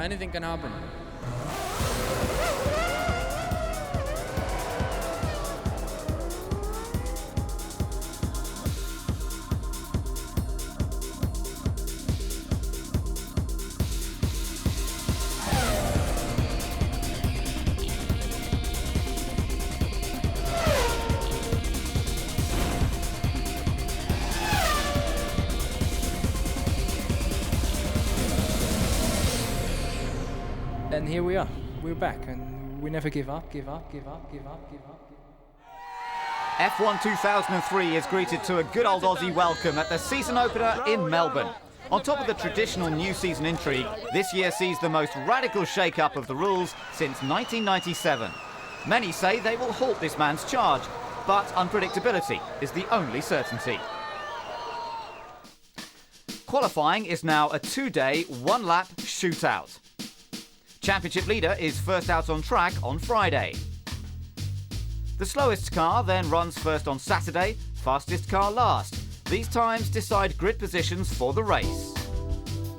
anything can happen. And here we are. We're back, and we never give up. F1 2003 is greeted to a good old Aussie welcome at the season opener in Melbourne. On top of the traditional new season intrigue, this year sees the most radical shake-up of the rules since 1997. Many say they will halt this man's charge, but unpredictability is the only certainty. Qualifying is now a two-day, one-lap shootout. Championship leader is first out on track on Friday. The slowest car then runs first on Saturday, fastest car last. These times decide grid positions for the race.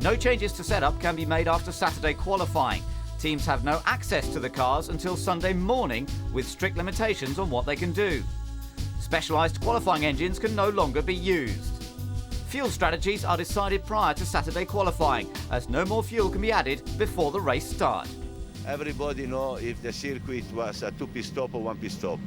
No changes to setup can be made after Saturday qualifying. Teams have no access to the cars until Sunday morning, with strict limitations on what they can do. Specialised qualifying engines can no longer be used. Fuel strategies are decided prior to Saturday qualifying, as no more fuel can be added before the race start. Everybody knows if the circuit was a two-pit stop or one-pit stop.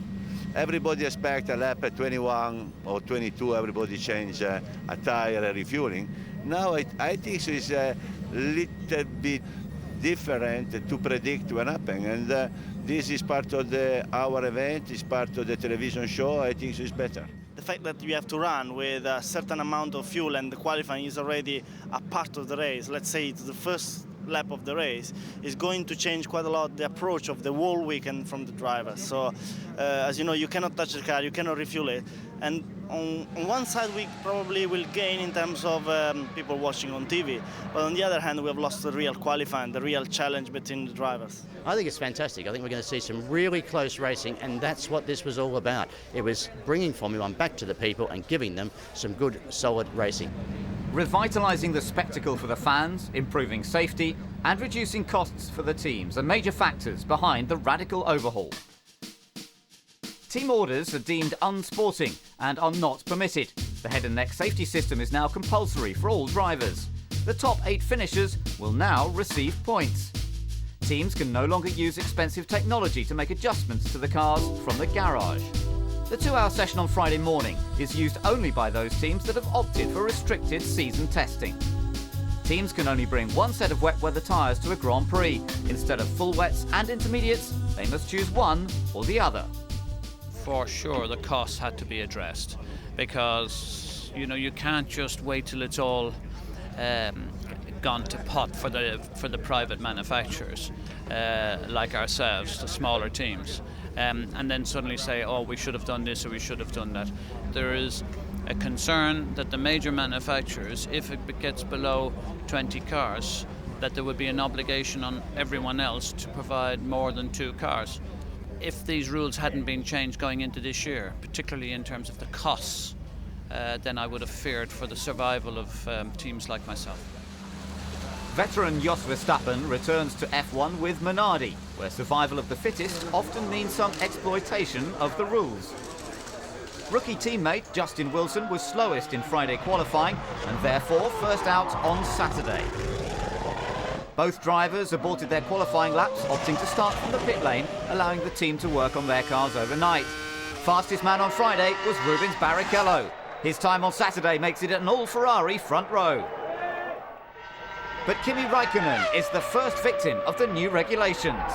Everybody expects a lap at 21 or 22, everybody change a tire, a refueling. Now I think it's a little bit different to predict what happens. And this is part of our event, it's part of the television show. I think it's better. The fact that you have to run with a certain amount of fuel and the qualifying is already a part of the race, let's say it's the first lap of the race, is going to change quite a lot the approach of the whole weekend from the drivers. So, as you know, you cannot touch the car, you cannot refuel it. And on one side, we probably will gain in terms of people watching on TV. But on the other hand, we have lost the real qualifying, the real challenge between the drivers. I think it's fantastic. I think we're going to see some really close racing, and that's what this was all about. It was bringing Formula 1 back to the people and giving them some good, solid racing. Revitalising the spectacle for the fans, improving safety, and reducing costs for the teams are major factors behind the radical overhaul. Team orders are deemed unsporting and are not permitted. The head and neck safety system is now compulsory for all drivers. The top 8 finishers will now receive points. Teams can no longer use expensive technology to make adjustments to the cars from the garage. The 2-hour session on Friday morning is used only by those teams that have opted for restricted season testing. Teams can only bring one set of wet weather tyres to a Grand Prix. Instead of full wets and intermediates, they must choose one or the other. For sure, the costs had to be addressed, because you can't just wait till it's all gone to pot for the private manufacturers like ourselves, the smaller teams, and then suddenly say, oh, we should have done this or we should have done that. There is a concern that the major manufacturers, if it gets below 20 cars, that there would be an obligation on everyone else to provide more than 2 cars. If these rules hadn't been changed going into this year, particularly in terms of the costs, then I would have feared for the survival of teams like myself. Veteran Jos Verstappen returns to F1 with Minardi, where survival of the fittest often means some exploitation of the rules. Rookie teammate Justin Wilson was slowest in Friday qualifying and therefore first out on Saturday. Both drivers aborted their qualifying laps, opting to start from the pit lane, allowing the team to work on their cars overnight. Fastest man on Friday was Rubens Barrichello. His time on Saturday makes it an all-Ferrari front row. But Kimi Raikkonen is the first victim of the new regulations.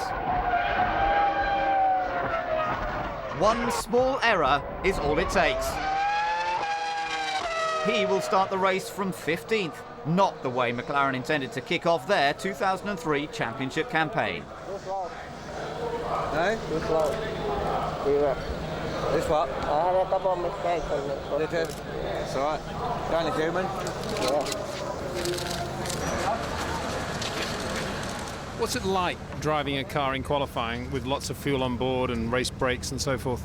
One small error is all it takes. He will start the race from 15th, not the way McLaren intended to kick off their 2003 championship campaign. Hey? Too slow. This what? I had a couple of mistakes on this. Did you? It's alright. You're only human. Yeah. What's it like driving a car in qualifying with lots of fuel on board and race brakes and so forth?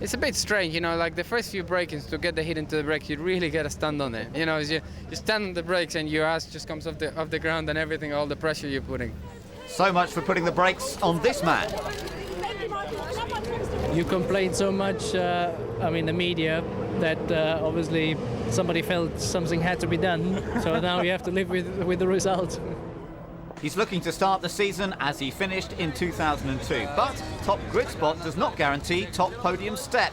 It's a bit strange, like the first few braking to get the hit into the brake, you really get a stand on it. You stand on the brakes and your ass just comes off the ground and everything, all the pressure you're putting. So much for putting the brakes on this man. You complain so much, the media, that obviously somebody felt something had to be done. So now you have to live with the result. He's looking to start the season as he finished in 2002. But top grid spot does not guarantee top podium step.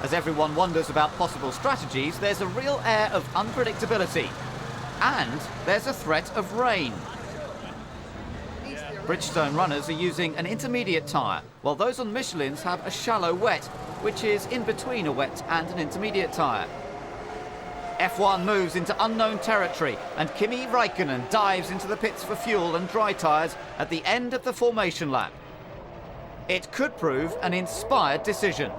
As everyone wonders about possible strategies, there's a real air of unpredictability. And there's a threat of rain. Bridgestone runners are using an intermediate tyre, while those on Michelin's have a shallow wet, which is in between a wet and an intermediate tyre. F1 moves into unknown territory, and Kimi Räikkönen dives into the pits for fuel and dry tyres at the end of the formation lap. It could prove an inspired decision.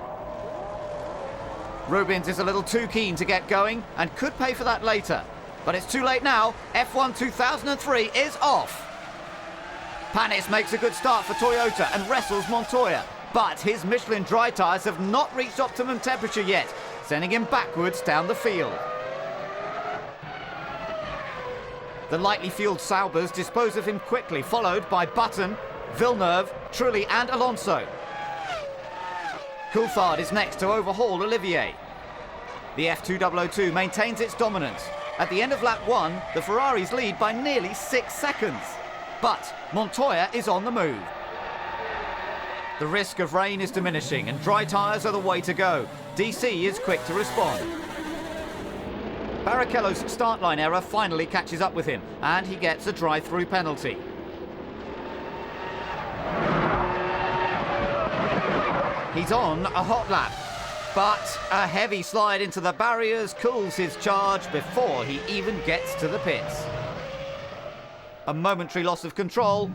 Rubens is a little too keen to get going and could pay for that later. But it's too late now. F1 2003 is off. Panis makes a good start for Toyota and wrestles Montoya. But his Michelin dry tyres have not reached optimum temperature yet, sending him backwards down the field. The lightly fueled Saubers dispose of him quickly, followed by Button, Villeneuve, Trulli and Alonso. Coulthard is next to overhaul Olivier. The F2002 maintains its dominance. At the end of lap 1, the Ferraris lead by nearly 6 seconds. But Montoya is on the move. The risk of rain is diminishing and dry tyres are the way to go. DC is quick to respond. Barrichello's start line error finally catches up with him and he gets a drive-through penalty. He's on a hot lap, but a heavy slide into the barriers cools his charge before he even gets to the pits. A momentary loss of control,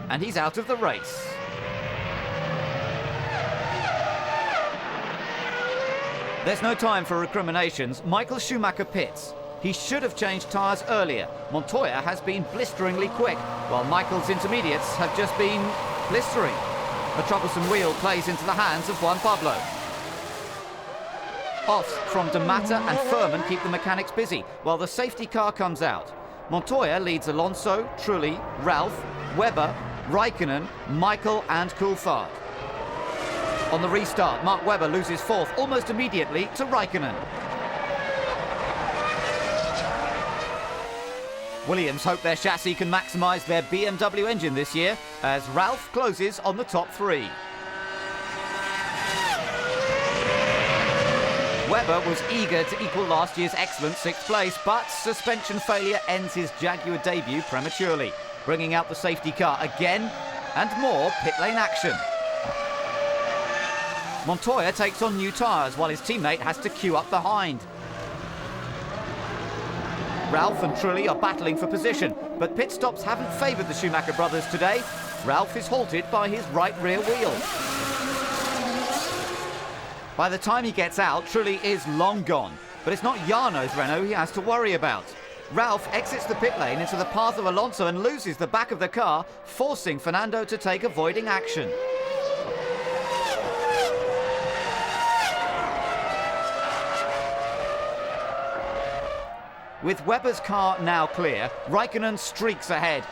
and he's out of the race. There's no time for recriminations. Michael Schumacher pits. He should have changed tyres earlier. Montoya has been blisteringly quick, while Michael's intermediates have just been blistering. A troublesome wheel plays into the hands of Juan Pablo. Offs from D'Amata and Furman keep the mechanics busy, while the safety car comes out. Montoya leads Alonso, Trulli, Ralph, Webber, Räikkönen, Michael and Coulthard. On the restart, Mark Webber loses fourth almost immediately to Räikkönen. Williams hope their chassis can maximise their BMW engine this year as Ralph closes on the top 3. Webber was eager to equal last year's excellent 6th place, but suspension failure ends his Jaguar debut prematurely, bringing out the safety car again and more pit lane action. Montoya takes on new tyres while his teammate has to queue up behind. Ralph and Trulli are battling for position, but pit stops haven't favoured the Schumacher brothers today. Ralph is halted by his right rear wheel. By the time he gets out, Trulli is long gone, but it's not Jarno's Renault he has to worry about. Ralph exits the pit lane into the path of Alonso and loses the back of the car, forcing Fernando to take avoiding action. With Webber's car now clear, Räikkönen streaks ahead.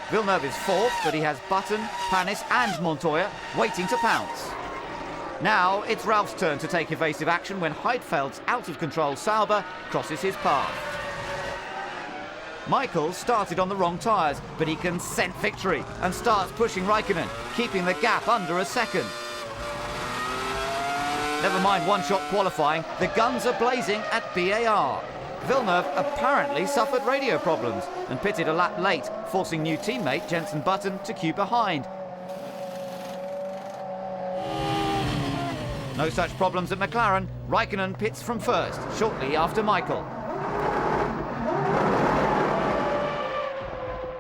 Villeneuve is fourth, but he has Button, Panis and Montoya waiting to pounce. Now it's Ralph's turn to take evasive action when Heidfeld's out-of-control Sauber crosses his path. Michael started on the wrong tyres, but he can scent victory and starts pushing Räikkönen, keeping the gap under a second. Never mind one-shot qualifying, the guns are blazing at BAR. Villeneuve apparently suffered radio problems and pitted a lap late, forcing new teammate Jenson Button to queue behind. No such problems at McLaren. Räikkönen pits from first, shortly after Michael.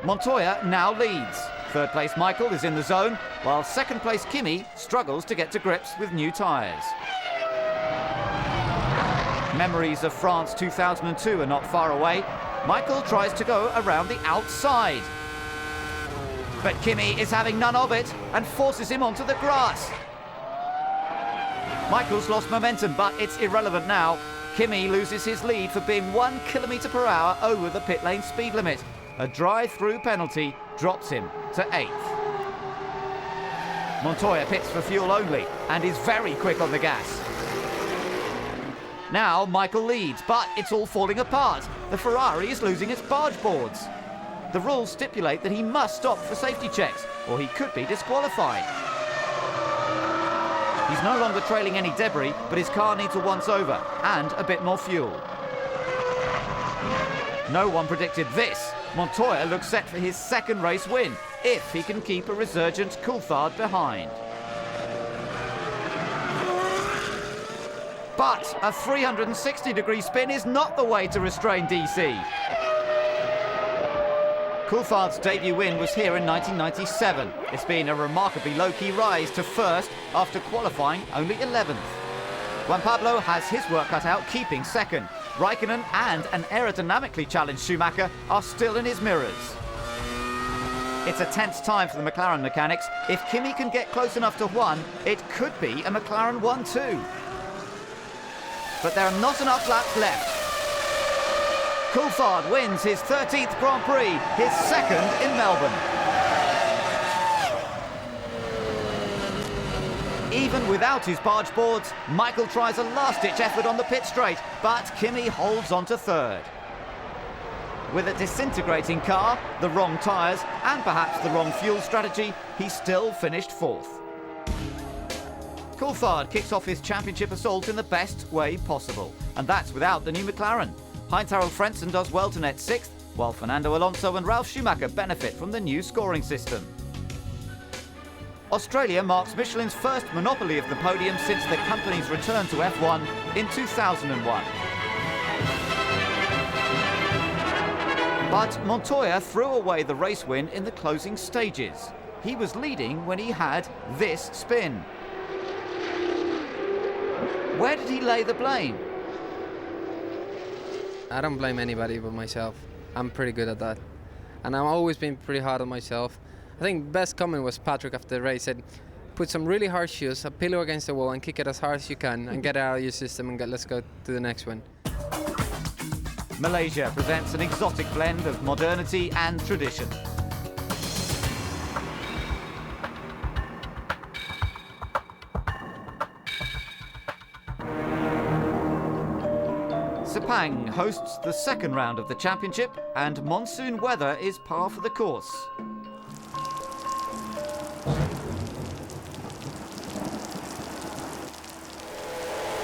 Montoya now leads. Third place Michael is in the zone, while second place Kimi struggles to get to grips with new tyres. Memories of France 2002 are not far away. Michael tries to go around the outside. But Kimi is having none of it and forces him onto the grass. Michael's lost momentum, but it's irrelevant now. Kimi loses his lead for being 1 km/h over the pit lane speed limit. A drive-through penalty drops him to 8th. Montoya pits for fuel only and is very quick on the gas. Now Michael leads, but it's all falling apart. The Ferrari is losing its barge boards. The rules stipulate that he must stop for safety checks, or he could be disqualified. He's no longer trailing any debris, but his car needs a once-over and a bit more fuel. No one predicted this. Montoya looks set for his second race win, if he can keep a resurgent Coulthard behind. But a 360-degree spin is not the way to restrain DC. Coulthard's debut win was here in 1997. It's been a remarkably low-key rise to first after qualifying only 11th. Juan Pablo has his work cut out keeping second. Raikkonen and an aerodynamically challenged Schumacher are still in his mirrors. It's a tense time for the McLaren mechanics. If Kimi can get close enough to 1, it could be a McLaren 1-2. But there are not enough laps left. Coulthard wins his 13th Grand Prix, his second in Melbourne. Even without his barge boards, Michael tries a last-ditch effort on the pit straight, but Kimi holds on to 3rd. With a disintegrating car, the wrong tyres, and perhaps the wrong fuel strategy, he still finished 4th. Coulthard kicks off his championship assault in the best way possible, and that's without the new McLaren. Heinz-Harald Frentzen does well to net 6th, while Fernando Alonso and Ralf Schumacher benefit from the new scoring system. Australia marks Michelin's first monopoly of the podium since the company's return to F1 in 2001. But Montoya threw away the race win in the closing stages. He was leading when he had this spin. Where did he lay the blame? I don't blame anybody but myself. I'm pretty good at that. And I've always been pretty hard on myself. I think the best comment was Patrick after the race said, put some really hard shoes, a pillow against the wall and kick it as hard as you can and get it out of your system and let's go to the next one. Malaysia presents an exotic blend of modernity and tradition. Sepang hosts the second round of the championship, and monsoon weather is par for the course.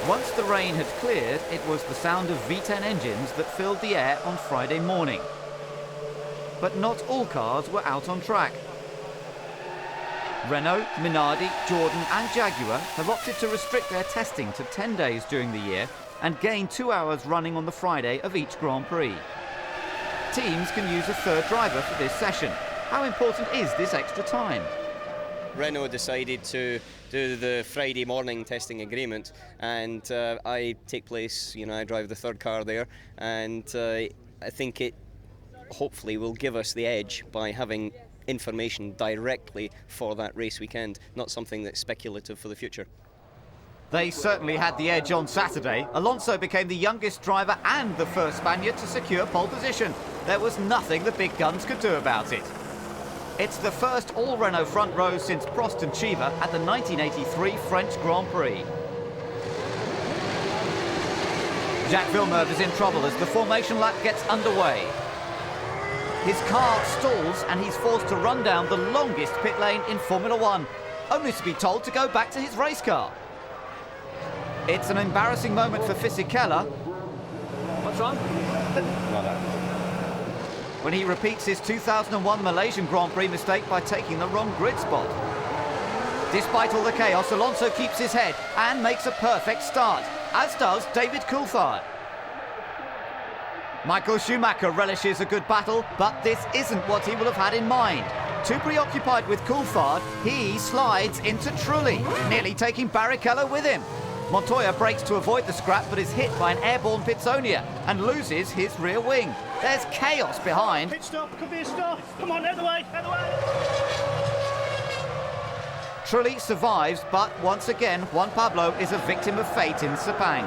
Once the rain had cleared, it was the sound of V10 engines that filled the air on Friday morning. But not all cars were out on track. Renault, Minardi, Jordan and Jaguar have opted to restrict their testing to 10 days during the year and gain 2 hours running on the Friday of each Grand Prix. Teams can use a third driver for this session. How important is this extra time? Renault decided to do the Friday morning testing agreement, and I take place, I drive the third car there, and I think it hopefully will give us the edge by having information directly for that race weekend, not something that's speculative for the future. They certainly had the edge on Saturday. Alonso became the youngest driver and the first Spaniard to secure pole position. There was nothing the big guns could do about it. It's the first all-Renault front row since Prost and Cheever at the 1983 French Grand Prix. Jacques Villeneuve is in trouble as the formation lap gets underway. His car stalls and he's forced to run down the longest pit lane in Formula 1, only to be told to go back to his race car. It's an embarrassing moment for Fisichella. What's wrong? When he repeats his 2001 Malaysian Grand Prix mistake by taking the wrong grid spot. Despite all the chaos, Alonso keeps his head and makes a perfect start, as does David Coulthard. Michael Schumacher relishes a good battle, but this isn't what he will have had in mind. Too preoccupied with Coulthard, he slides into Trulli, nearly taking Barrichello with him. Montoya brakes to avoid the scrap but is hit by an airborne Pitsonia and loses his rear wing. There's chaos behind. Pit stop, could be a stop. Come on, out of the way, out of the way. Trulli survives, but once again, Juan Pablo is a victim of fate in Sepang.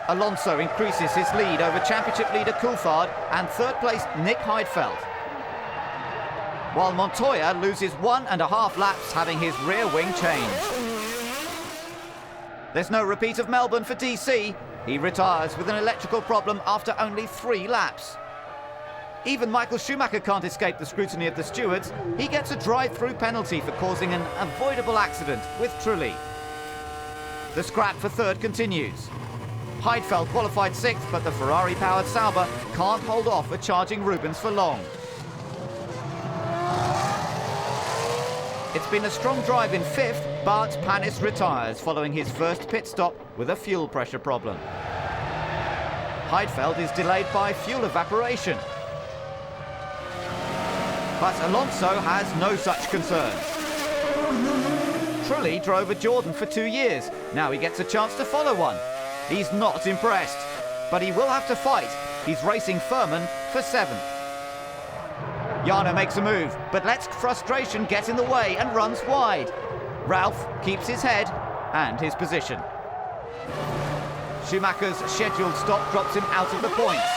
Alonso increases his lead over championship leader Coulthard and third place Nick Heidfeld, while Montoya loses 1.5 laps, having his rear wing changed. There's no repeat of Melbourne for DC. He retires with an electrical problem after only 3 laps. Even Michael Schumacher can't escape the scrutiny of the stewards. He gets a drive-through penalty for causing an avoidable accident with Trulli. The scrap for third continues. Heidfeld qualified 6th, but the Ferrari-powered Sauber can't hold off a charging Rubens for long. It's been a strong drive in 5th, but Panis retires following his first pit stop with a fuel pressure problem. Heidfeld is delayed by fuel evaporation. But Alonso has no such concerns. Trulli drove a Jordan for 2 years. Now he gets a chance to follow one. He's not impressed, but he will have to fight. He's racing Furman for 7th. Jana makes a move, but lets frustration get in the way and runs wide. Ralph keeps his head and his position. Schumacher's scheduled stop drops him out of the points.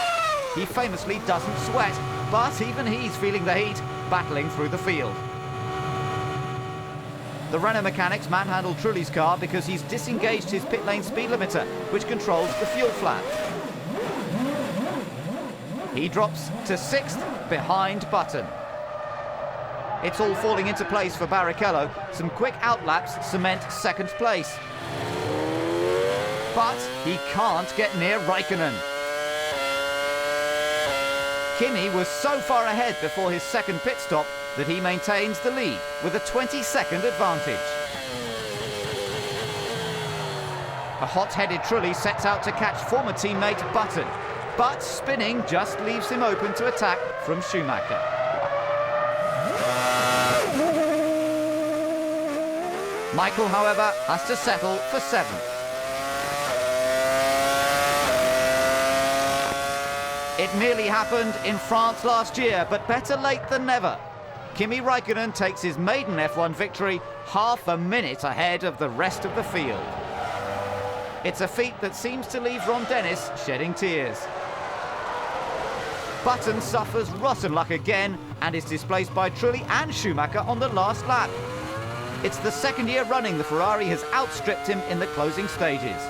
He famously doesn't sweat, but even he's feeling the heat, battling through the field. The Renault mechanics manhandle Trulli's car because he's disengaged his pit lane speed limiter, which controls the fuel flap. He drops to 6th behind Button. It's all falling into place for Barrichello. Some quick outlaps cement 2nd place. But he can't get near Raikkonen. Kimi was so far ahead before his 2nd pit stop that he maintains the lead with a 20-second advantage. A hot-headed Trulli sets out to catch former teammate Button, but spinning just leaves him open to attack from Schumacher. Michael, however, has to settle for 7th. It nearly happened in France last year, but better late than never. Kimi Raikkonen takes his maiden F1 victory half a minute ahead of the rest of the field. It's a feat that seems to leave Ron Dennis shedding tears. Button suffers rotten luck again and is displaced by Trulli and Schumacher on the last lap. It's the 2nd year running the Ferrari has outstripped him in the closing stages.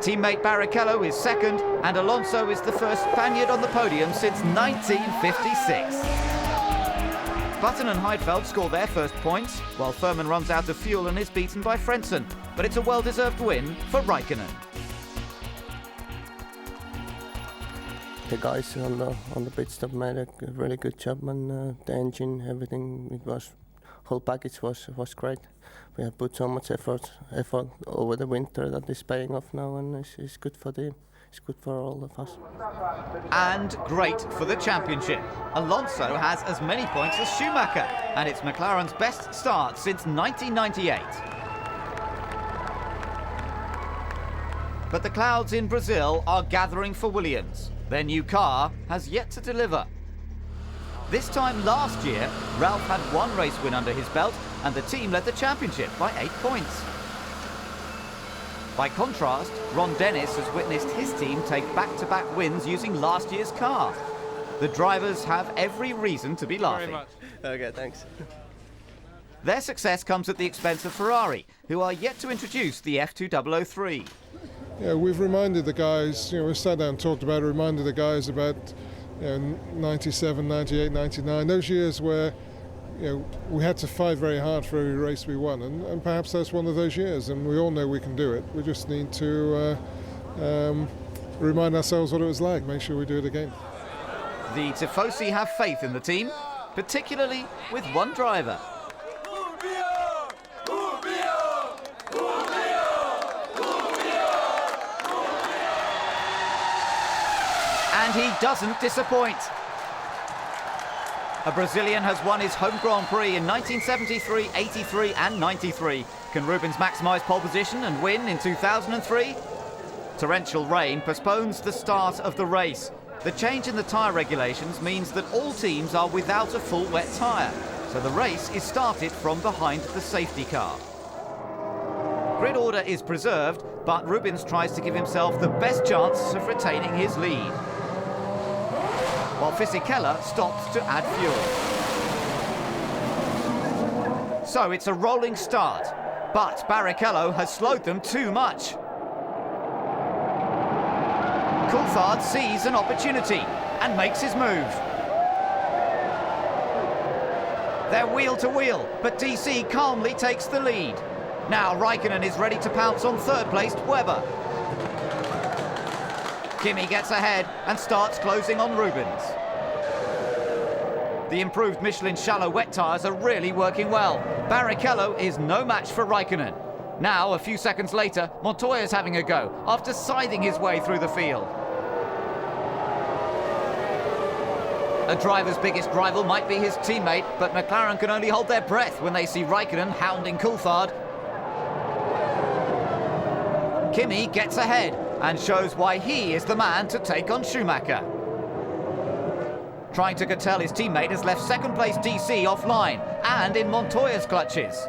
Teammate Barrichello is 2nd, and Alonso is the first Spaniard on the podium since 1956. Button and Heidfeld score their first points, while Furman runs out of fuel and is beaten by Frentzen. But it's a well-deserved win for Raikkonen. The guys on the pit stop made a really good job, and the engine, everything, whole package was great. We have put so much effort over the winter that is paying off now, and it's good for them. It's good for all of us. And great for the championship. Alonso has as many points as Schumacher, and it's McLaren's best start since 1998. But the clouds in Brazil are gathering for Williams. Their new car has yet to deliver. This time last year, Ralph had 1 race win under his belt, and the team led the championship by 8 points. By contrast, Ron Dennis has witnessed his team take back-to-back wins using last year's car. The drivers have every reason to be laughing. Very much. Okay, thanks. Their success comes at the expense of Ferrari, who are yet to introduce the F2003. Yeah, we've reminded the guys, we sat down and talked about it, reminded the guys about 97, 98, 99, those years where we had to fight very hard for every race we won, and perhaps that's one of those years, and we all know we can do it. We just need to remind ourselves what it was like, make sure we do it again. The Tifosi have faith in the team, particularly with one driver. And he doesn't disappoint. A Brazilian has won his home Grand Prix in 1973, 83 and 93. Can Rubens maximise pole position and win in 2003? Torrential rain postpones the start of the race. The change in the tyre regulations means that all teams are without a full wet tyre, so the race is started from behind the safety car. Grid order is preserved, but Rubens tries to give himself the best chance of retaining his lead, while Fisichella stops to add fuel. So it's a rolling start, but Barrichello has slowed them too much. Coulthard sees an opportunity and makes his move. They're wheel to wheel, but DC calmly takes the lead. Now Raikkonen is ready to pounce on third-placed Webber. Kimi gets ahead and starts closing on Rubens. The improved Michelin shallow wet tyres are really working well. Barrichello is no match for Raikkonen. Now, a few seconds later, Montoya's having a go after scything his way through the field. A driver's biggest rival might be his teammate, but McLaren can only hold their breath when they see Raikkonen hounding Coulthard. Kimi gets ahead and shows why he is the man to take on Schumacher. Trying to curtail his teammate has left second-place DC offline and in Montoya's clutches.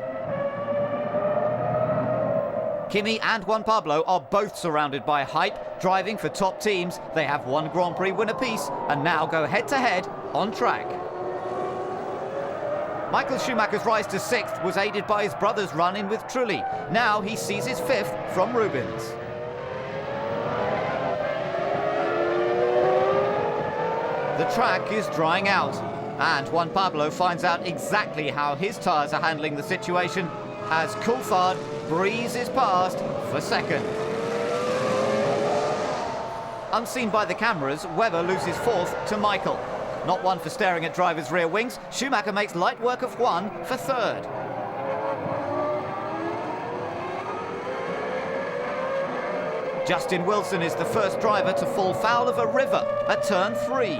Kimi and Juan Pablo are both surrounded by hype, driving for top teams. They have one Grand Prix win apiece and now go head-to-head on track. Michael Schumacher's rise to 6th was aided by his brother's run-in with Trulli. Now he sees his 5th from Rubens. The track is drying out, and Juan Pablo finds out exactly how his tyres are handling the situation as Coulthard breezes past for second. Unseen by the cameras, Webber loses 4th to Michael. Not one for staring at drivers' rear wings, Schumacher makes light work of 1 for 3rd. Justin Wilson is the first driver to fall foul of a river at turn 3.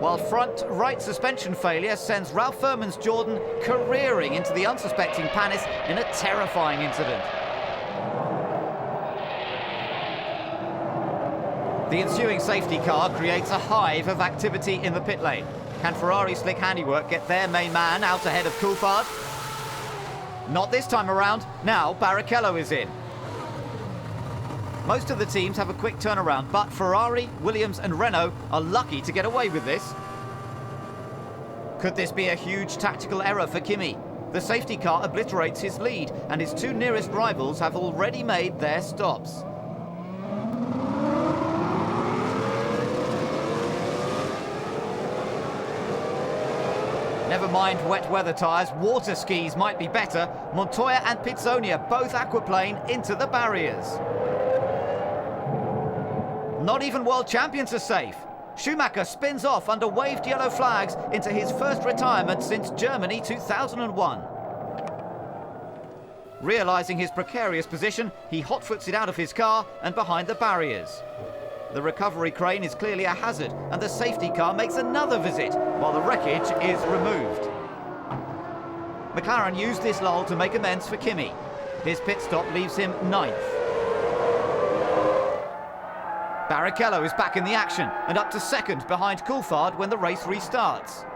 While front right suspension failure sends Ralph Furman's Jordan careering into the unsuspecting Panis in a terrifying incident. The ensuing safety car creates a hive of activity in the pit lane. Can Ferrari's slick handiwork get their main man out ahead of Coulthard? Not this time around. Now Barrichello is in. Most of the teams have a quick turnaround, but Ferrari, Williams and Renault are lucky to get away with this. Could this be a huge tactical error for Kimi? The safety car obliterates his lead, and his 2 nearest rivals have already made their stops. Never mind wet weather tyres, water skis might be better. Montoya and Pizzonia both aquaplane into the barriers. Not even world champions are safe. Schumacher spins off under waved yellow flags into his first retirement since Germany 2001. Realising his precarious position, he hot-foots it out of his car and behind the barriers. The recovery crane is clearly a hazard, and the safety car makes another visit while the wreckage is removed. McLaren used this lull to make amends for Kimi. His pit stop leaves him 9th. Barrichello is back in the action and up to 2nd behind Coulthard when the race restarts.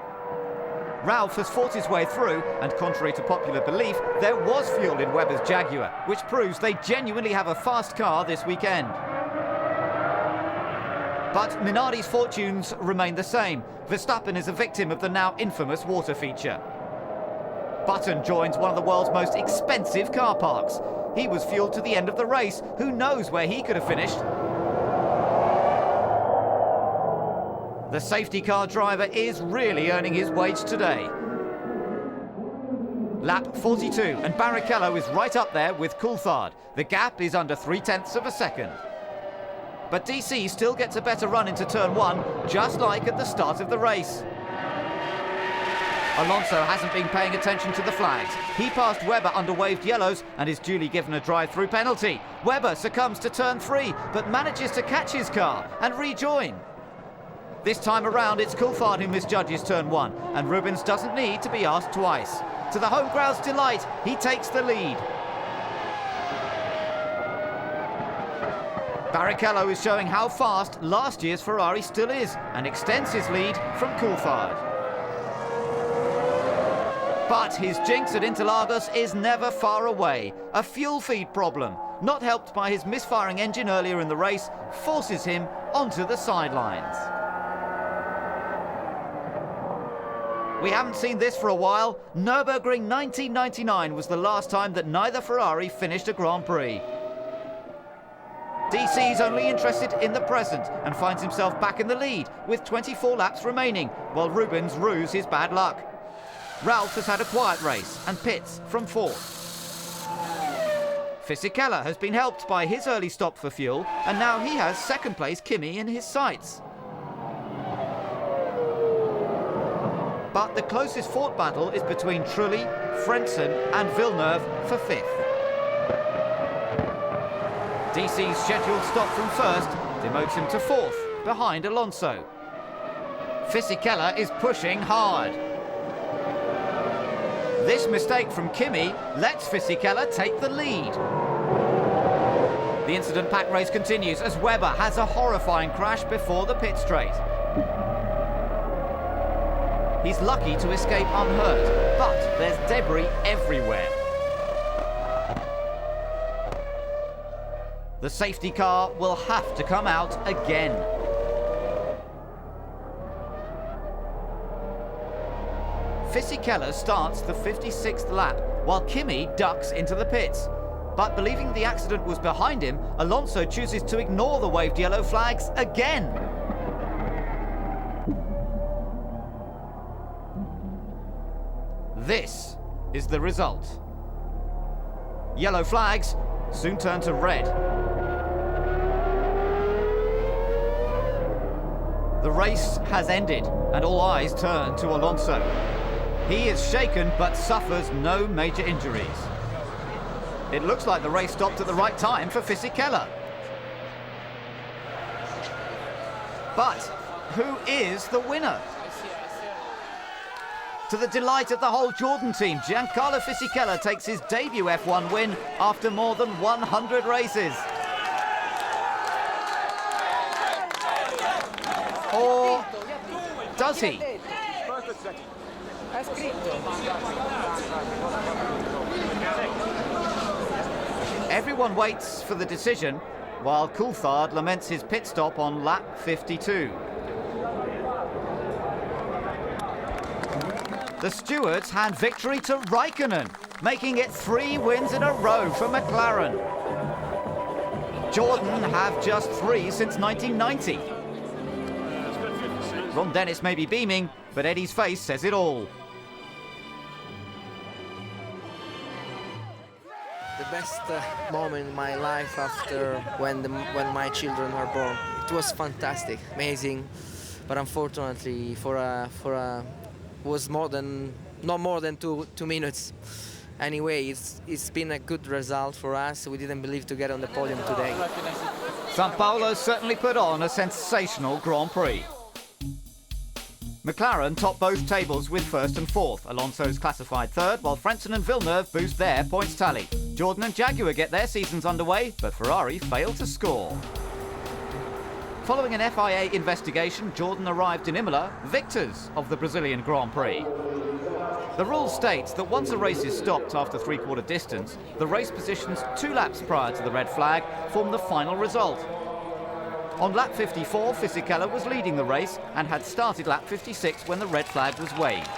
Ralph has fought his way through, and contrary to popular belief, there was fuel in Webber's Jaguar, which proves they genuinely have a fast car this weekend. But Minardi's fortunes remain the same. Verstappen is a victim of the now infamous water feature. Button joins one of the world's most expensive car parks. He was fueled to the end of the race. Who knows where he could have finished? The safety car driver is really earning his wage today. Lap 42, and Barrichello is right up there with Coulthard. The gap is under 0.3 of a second. But DC still gets a better run into turn 1, just like at the start of the race. Alonso hasn't been paying attention to the flags. He passed Webber under waved yellows and is duly given a drive-through penalty. Webber succumbs to turn 3, but manages to catch his car and rejoin. This time around, it's Coulthard who misjudges turn 1, and Rubens doesn't need to be asked twice. To the home crowd's delight, he takes the lead. Barrichello is showing how fast last year's Ferrari still is, and extends his lead from Coulthard. But his jinx at Interlagos is never far away. A fuel feed problem, not helped by his misfiring engine earlier in the race, forces him onto the sidelines. We haven't seen this for a while. Nürburgring 1999 was the last time that neither Ferrari finished a Grand Prix. DC's only interested in the present and finds himself back in the lead with 24 laps remaining, while Rubens rues his bad luck. Ralph has had a quiet race and pits from fourth. Fisichella has been helped by his early stop for fuel, and now he has second place Kimi in his sights. But the closest fought battle is between Trulli, Frentzen and Villeneuve for fifth. DC's scheduled stop from first demotes him to fourth, behind Alonso. Fisichella is pushing hard. This mistake from Kimi lets Fisichella take the lead. The incident-packed race continues as Webber has a horrifying crash before the pit straight. He's lucky to escape unhurt, but there's debris everywhere. The safety car will have to come out again. Fisichella starts the 56th lap, while Kimi ducks into the pits. But believing the accident was behind him, Alonso chooses to ignore the waved yellow flags again. This is the result. Yellow flags soon turn to red. The race has ended, and all eyes turn to Alonso. He is shaken, but suffers no major injuries. It looks like the race stopped at the right time for Fisichella. But who is the winner? To the delight of the whole Jordan team, Giancarlo Fisichella takes his debut F1 win after more than 100 races. Or does he? Everyone waits for the decision, while Coulthard laments his pit stop on lap 52. The stewards hand victory to Raikkonen, making it 3 wins in a row for McLaren. Jordan have just 3 since 1990. Ron Dennis may be beaming, but Eddie's face says it all. The best moment in my life after when my children were born. It was fantastic, amazing, but unfortunately was not more than two minutes. Anyway, it's been a good result for us. We didn't believe to get on the podium today. Sao Paulo certainly put on a sensational Grand Prix. McLaren top both tables with first and fourth. Alonso's classified third, while Frentzen and Villeneuve boost their points tally. Jordan and Jaguar get their seasons underway, but Ferrari fail to score. Following an FIA investigation, Jordan arrived in Imola victors of the Brazilian Grand Prix. The rule states that once a race is stopped after three-quarter distance, the race positions 2 laps prior to the red flag form the final result. On lap 54, Fisichella was leading the race and had started lap 56 when the red flag was waved.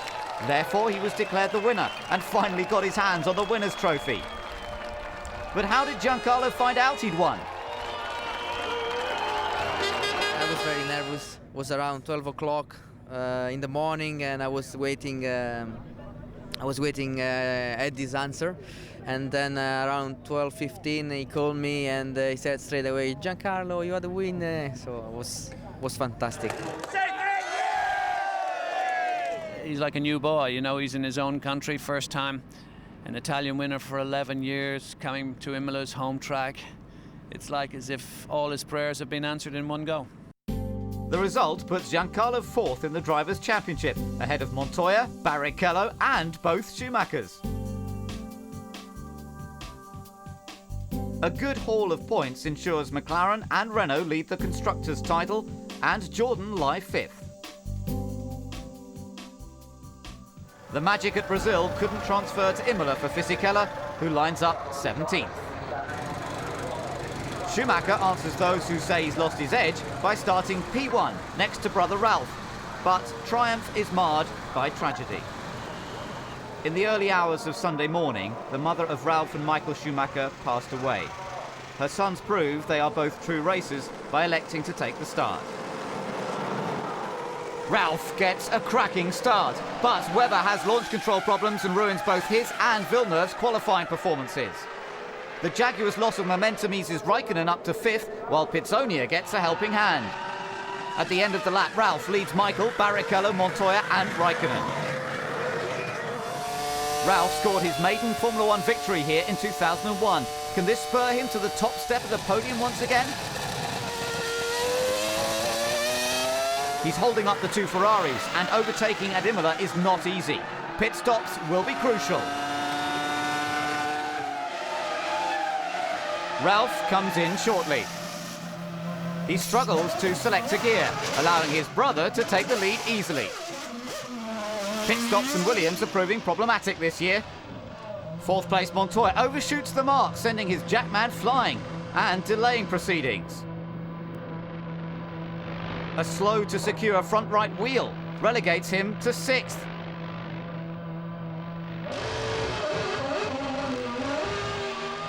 Therefore, he was declared the winner and finally got his hands on the winner's trophy. But how did Giancarlo find out he'd won? I was very nervous. It was around 12 o'clock in the morning, and I was waiting Eddie's answer. And then around 12:15 he called me and he said straight away, "Giancarlo, you are the winner." So it was fantastic. He's like a new boy, you know, he's in his own country, first time, an Italian winner for 11 years, coming to Imola's home track. It's like as if all his prayers have been answered in one go. The result puts Giancarlo fourth in the Drivers' Championship, ahead of Montoya, Barrichello and both Schumachers. A good haul of points ensures McLaren and Renault lead the Constructors' title and Jordan lie fifth. The magic at Brazil couldn't transfer to Imola for Fisichella, who lines up 17th. Schumacher answers those who say he's lost his edge by starting P1 next to brother Ralph, but triumph is marred by tragedy. In the early hours of Sunday morning, the mother of Ralph and Michael Schumacher passed away. Her sons prove they are both true racers by electing to take the start. Ralph gets a cracking start, but Webber has launch control problems and ruins both his and Villeneuve's qualifying performances. The Jaguars' loss of momentum eases Raikkonen up to 5th, while Pizzonia gets a helping hand. At the end of the lap, Ralph leads Michael, Barrichello, Montoya and Raikkonen. Ralph scored his maiden Formula 1 victory here in 2001. Can this spur him to the top step of the podium once again? He's holding up the two Ferraris, and overtaking at Imola is not easy. Pit stops will be crucial. Ralph comes in shortly. He struggles to select a gear, allowing his brother to take the lead easily. Pit stops and Williams are proving problematic this year. 4th place Montoya overshoots the mark, sending his Jackman flying and delaying proceedings. A slow to secure front right wheel relegates him to 6th.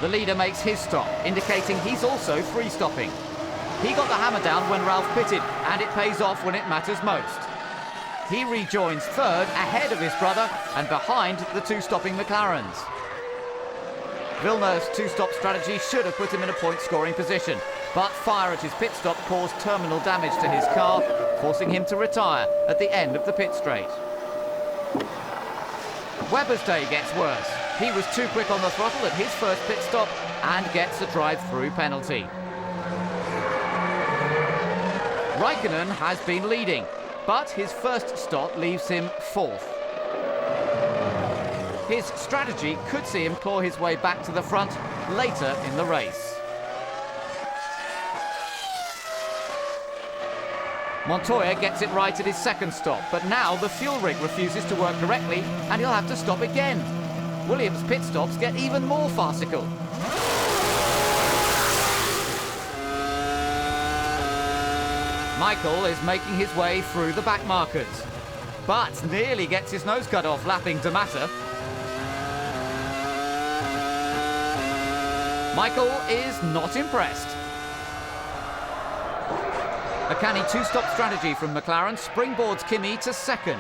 The leader makes his stop, indicating he's also free-stopping. He got the hammer down when Ralph pitted, and it pays off when it matters most. He rejoins 3rd ahead of his brother and behind the two stopping McLarens. Villeneuve's two-stop strategy should have put him in a point-scoring position, but fire at his pit stop caused terminal damage to his car, forcing him to retire at the end of the pit straight. Webber's day gets worse. He was too quick on the throttle at his first pit stop and gets a drive-through penalty. Raikkonen has been leading, but his first stop leaves him 4th. His strategy could see him claw his way back to the front later in the race. Montoya gets it right at his second stop, but now the fuel rig refuses to work correctly and he'll have to stop again. Williams' pit stops get even more farcical. Michael is making his way through the back markers, but nearly gets his nose cut off lapping D'Amata. Michael is not impressed. A canny two-stop strategy from McLaren springboards Kimi to 2nd.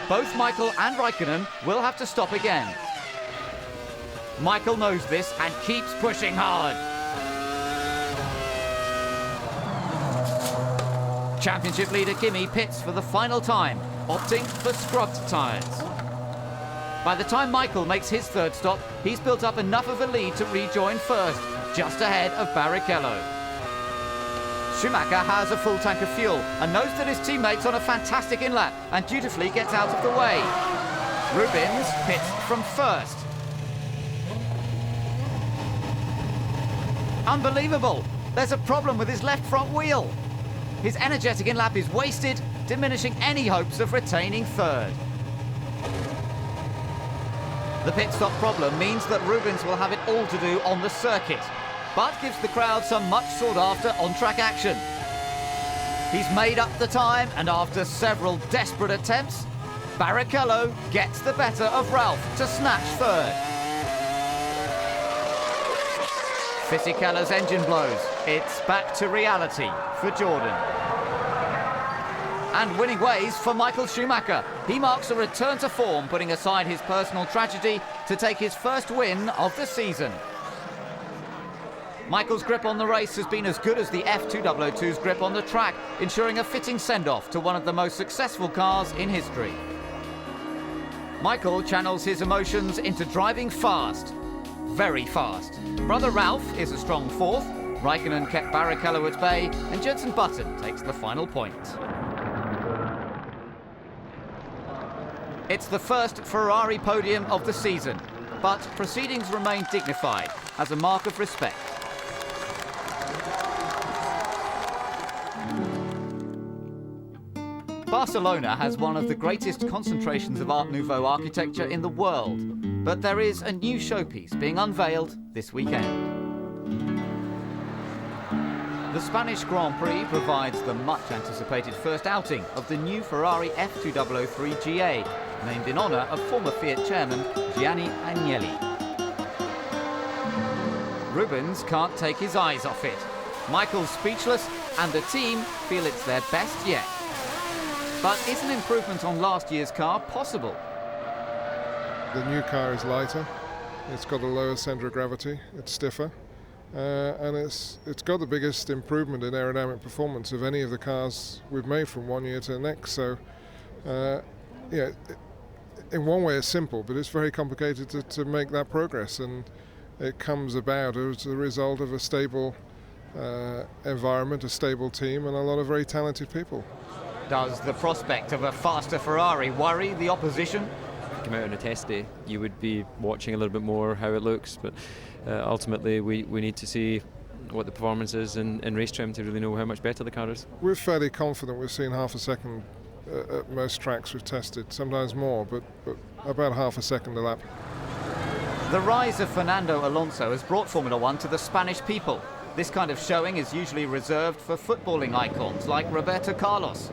Both Michael and Raikkonen will have to stop again. Michael knows this and keeps pushing hard. Championship leader Kimi pits for the final time, opting for scrubbed tyres. By the time Michael makes his 3rd stop, he's built up enough of a lead to rejoin 1st, just ahead of Barrichello. Schumacher has a full tank of fuel and knows that his teammate's on a fantastic in-lap and dutifully gets out of the way. Rubens pits from 1st. Unbelievable! There's a problem with his left front wheel. His energetic in-lap is wasted, diminishing any hopes of retaining 3rd. The pit stop problem means that Rubens will have it all to do on the circuit, but gives the crowd some much sought after on-track action. He's made up the time, and after several desperate attempts, Barrichello gets the better of Ralph to snatch 3rd. Fisichella's engine blows. It's back to reality for Jordan. And winning ways for Michael Schumacher. He marks a return to form, putting aside his personal tragedy to take his first win of the season. Michael's grip on the race has been as good as the F2002's grip on the track, ensuring a fitting send-off to one of the most successful cars in history. Michael channels his emotions into driving fast. Very fast. Brother Ralph is a strong 4th, Raikkonen kept Barrichello at bay, and Jenson Button takes the final point. It's the first Ferrari podium of the season, but proceedings remain dignified as a mark of respect. Barcelona has one of the greatest concentrations of Art Nouveau architecture in the world, but there is a new showpiece being unveiled this weekend. The Spanish Grand Prix provides the much-anticipated first outing of the new Ferrari F2003 GA, named in honour of former Fiat chairman Gianni Agnelli. Rubens can't take his eyes off it. Michael's speechless, and the team feel it's their best yet. But is an improvement on last year's car possible? The new car is lighter, it's got a lower centre of gravity, it's stiffer, and it's got the biggest improvement in aerodynamic performance of any of the cars we've made from one year to the next. So, yeah, in one way it's simple, but it's very complicated to make that progress, and it comes about as a result of a stable environment, a stable team, and a lot of very talented people. Does the prospect of a faster Ferrari worry the opposition? Come out on a test day, you would be watching a little bit more how it looks, but ultimately we need to see what the performance is in race trim to really know how much better the car is. We're fairly confident we've seen half a second at most tracks we've tested, sometimes more, but about half a second a lap. The rise of Fernando Alonso has brought Formula 1 to the Spanish people. This kind of showing is usually reserved for footballing icons like Roberto Carlos.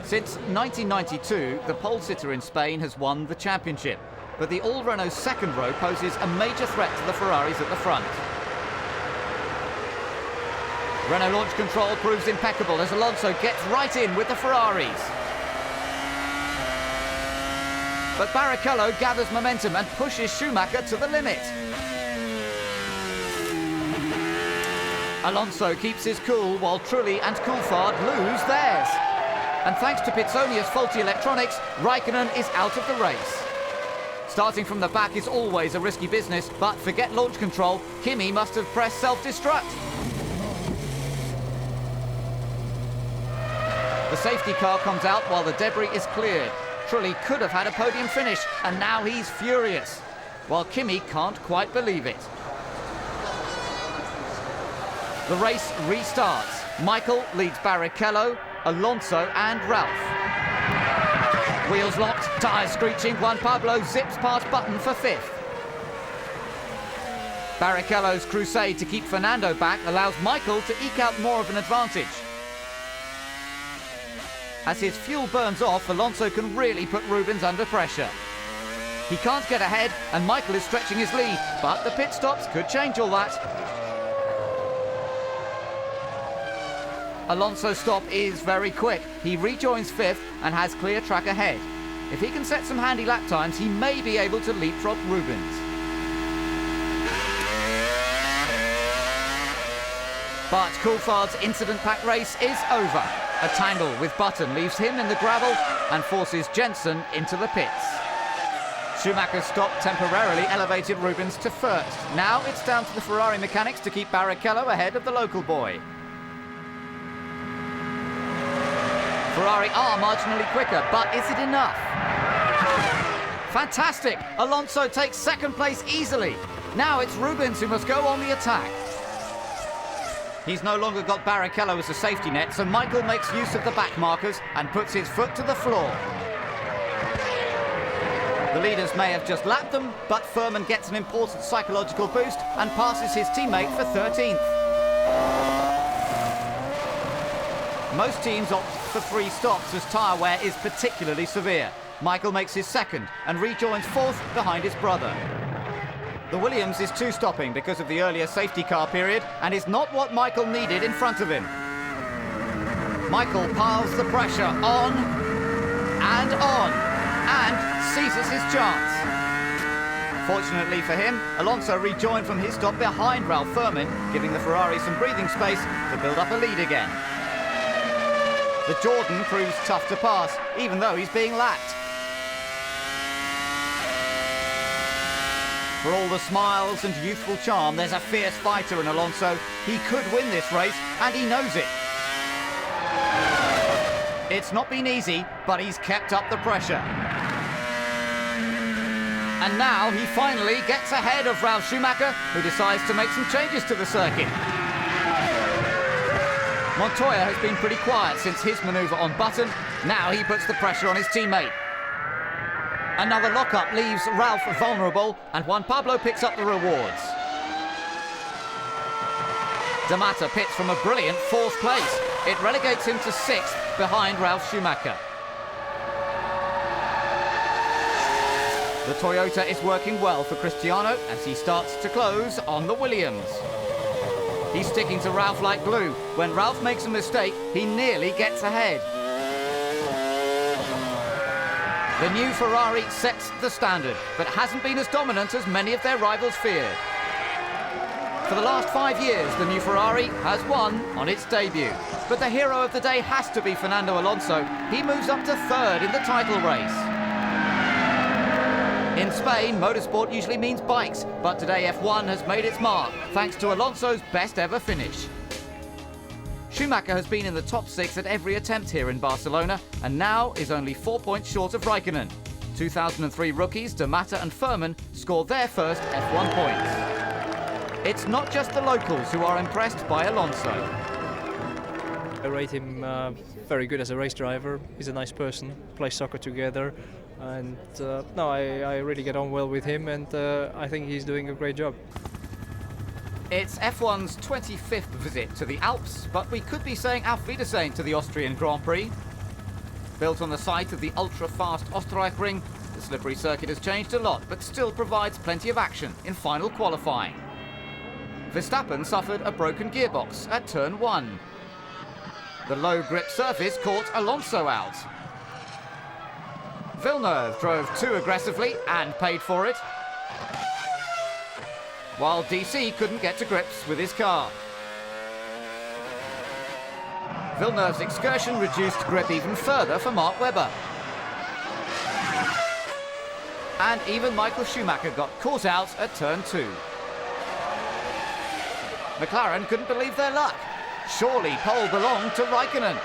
Since 1992, the pole sitter in Spain has won the championship, but the all-Renault second row poses a major threat to the Ferraris at the front. Renault launch control proves impeccable as Alonso gets right in with the Ferraris. But Barrichello gathers momentum and pushes Schumacher to the limit. Alonso keeps his cool while Trulli and Coulthard lose theirs. And thanks to Pizzonia's faulty electronics, Raikkonen is out of the race. Starting from the back is always a risky business, but forget launch control, Kimi must have pressed self-destruct. The safety car comes out while the debris is cleared. Trulli could have had a podium finish, and now he's furious, while Kimi can't quite believe it. The race restarts. Michael leads Barrichello, Alonso and Ralph. Wheels locked, tyres screeching, Juan Pablo zips past Button for fifth. Barrichello's crusade to keep Fernando back allows Michael to eke out more of an advantage. As his fuel burns off, Alonso can really put Rubens under pressure. He can't get ahead, and Michael is stretching his lead, but the pit stops could change all that. Alonso's stop is very quick. He rejoins fifth and has clear track ahead. If he can set some handy lap times, he may be able to leapfrog Rubens. But Coulthard's incident-packed race is over. A tangle with Button leaves him in the gravel and forces Jensen into the pits. Schumacher's stop temporarily elevated Rubens to first. Now it's down to the Ferrari mechanics to keep Barrichello ahead of the local boy. Ferrari are marginally quicker, but is it enough? Fantastic! Alonso takes second place easily. Now it's Rubens who must go on the attack. He's no longer got Barrichello as a safety net, so Michael makes use of the back markers and puts his foot to the floor. The leaders may have just lapped them, but Furman gets an important psychological boost and passes his teammate for 13th. Most teams opt for 3 stops as tyre wear is particularly severe. Michael makes his second and rejoins fourth behind his brother. The Williams is 2-stopping because of the earlier safety car period and is not what Michael needed in front of him. Michael piles the pressure on and seizes his chance. Fortunately for him, Alonso rejoined from his stop behind Ralph Furman, giving the Ferrari some breathing space to build up a lead again. The Jordan proves tough to pass, even though he's being lapped. For all the smiles and youthful charm, there's a fierce fighter in Alonso. He could win this race, and he knows it. It's not been easy, but he's kept up the pressure. And now he finally gets ahead of Ralf Schumacher, who decides to make some changes to the circuit. Montoya has been pretty quiet since his manoeuvre on Button. Now he puts the pressure on his teammate. Another lockup leaves Ralph vulnerable, and Juan Pablo picks up the rewards. D'Amata pits from a brilliant 4th place. It relegates him to 6th behind Ralf Schumacher. The Toyota is working well for Cristiano as he starts to close on the Williams. He's sticking to Ralph like glue. When Ralph makes a mistake, he nearly gets ahead. The new Ferrari sets the standard, but hasn't been as dominant as many of their rivals feared. For the last 5 years, the new Ferrari has won on its debut. But the hero of the day has to be Fernando Alonso. He moves up to 3rd in the title race. In Spain, motorsport usually means bikes, but today F1 has made its mark, thanks to Alonso's best ever finish. Schumacher has been in the top 6 at every attempt here in Barcelona, and now is only 4 points short of Raikkonen. 2003 rookies D'Amata and Furman scored their first F1 points. It's not just the locals who are impressed by Alonso. I rate him very good as a race driver. He's a nice person, play soccer together. And I really get on well with him, and I think he's doing a great job. It's F1's 25th visit to the Alps, but we could be saying Auf Wiedersehen to the Austrian Grand Prix. Built on the site of the ultra-fast Österreich-Ring, the slippery circuit has changed a lot, but still provides plenty of action in final qualifying. Verstappen suffered a broken gearbox at turn 1. The low grip surface caught Alonso out. Villeneuve drove too aggressively and paid for it, while DC couldn't get to grips with his car. Villeneuve's excursion reduced grip even further for Mark Webber. And even Michael Schumacher got caught out at turn 2. McLaren couldn't believe their luck. Surely pole belonged to Raikkonen.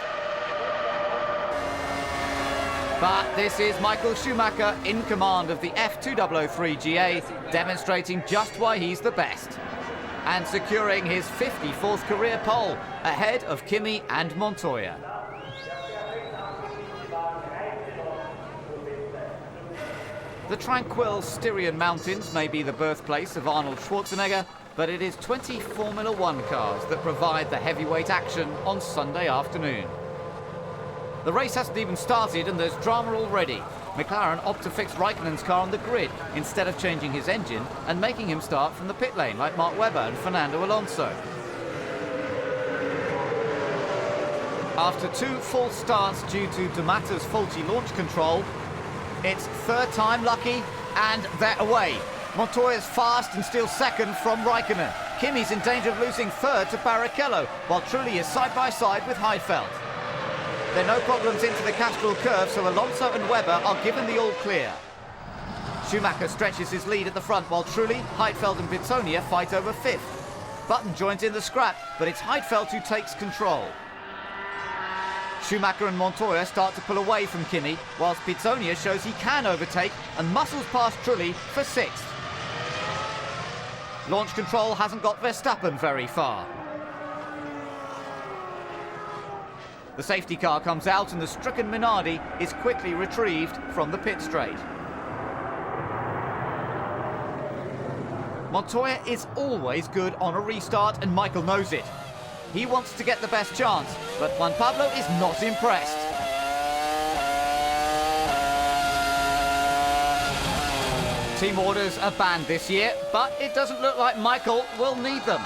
But this is Michael Schumacher in command of the F2003 GA, demonstrating just why he's the best. And securing his 54th career pole, ahead of Kimi and Montoya. The tranquil Styrian Mountains may be the birthplace of Arnold Schwarzenegger, but it is 20 Formula 1 cars that provide the heavyweight action on Sunday afternoon. The race hasn't even started and there's drama already. McLaren opt to fix Raikkonen's car on the grid instead of changing his engine and making him start from the pit lane like Mark Webber and Fernando Alonso. After 2 false starts due to D'Amata's faulty launch control, it's 3rd time lucky and they're away. Montoya's fast and steals 2nd from Raikkonen. Kimi's in danger of losing 3rd to Barrichello, while Trulli is side by side with Heidfeld. There are no problems into the Castrol curve, so Alonso and Webber are given the all clear. Schumacher stretches his lead at the front, while Trulli, Heidfeld and Pitsonia fight over 5th. Button joins in the scrap, but it's Heidfeld who takes control. Schumacher and Montoya start to pull away from Kimi, whilst Pitsonia shows he can overtake and muscles past Trulli for 6th. Launch control hasn't got Verstappen very far. The safety car comes out and the stricken Minardi is quickly retrieved from the pit straight. Montoya is always good on a restart and Michael knows it. He wants to get the best chance, but Juan Pablo is not impressed. Team orders are banned this year, but it doesn't look like Michael will need them.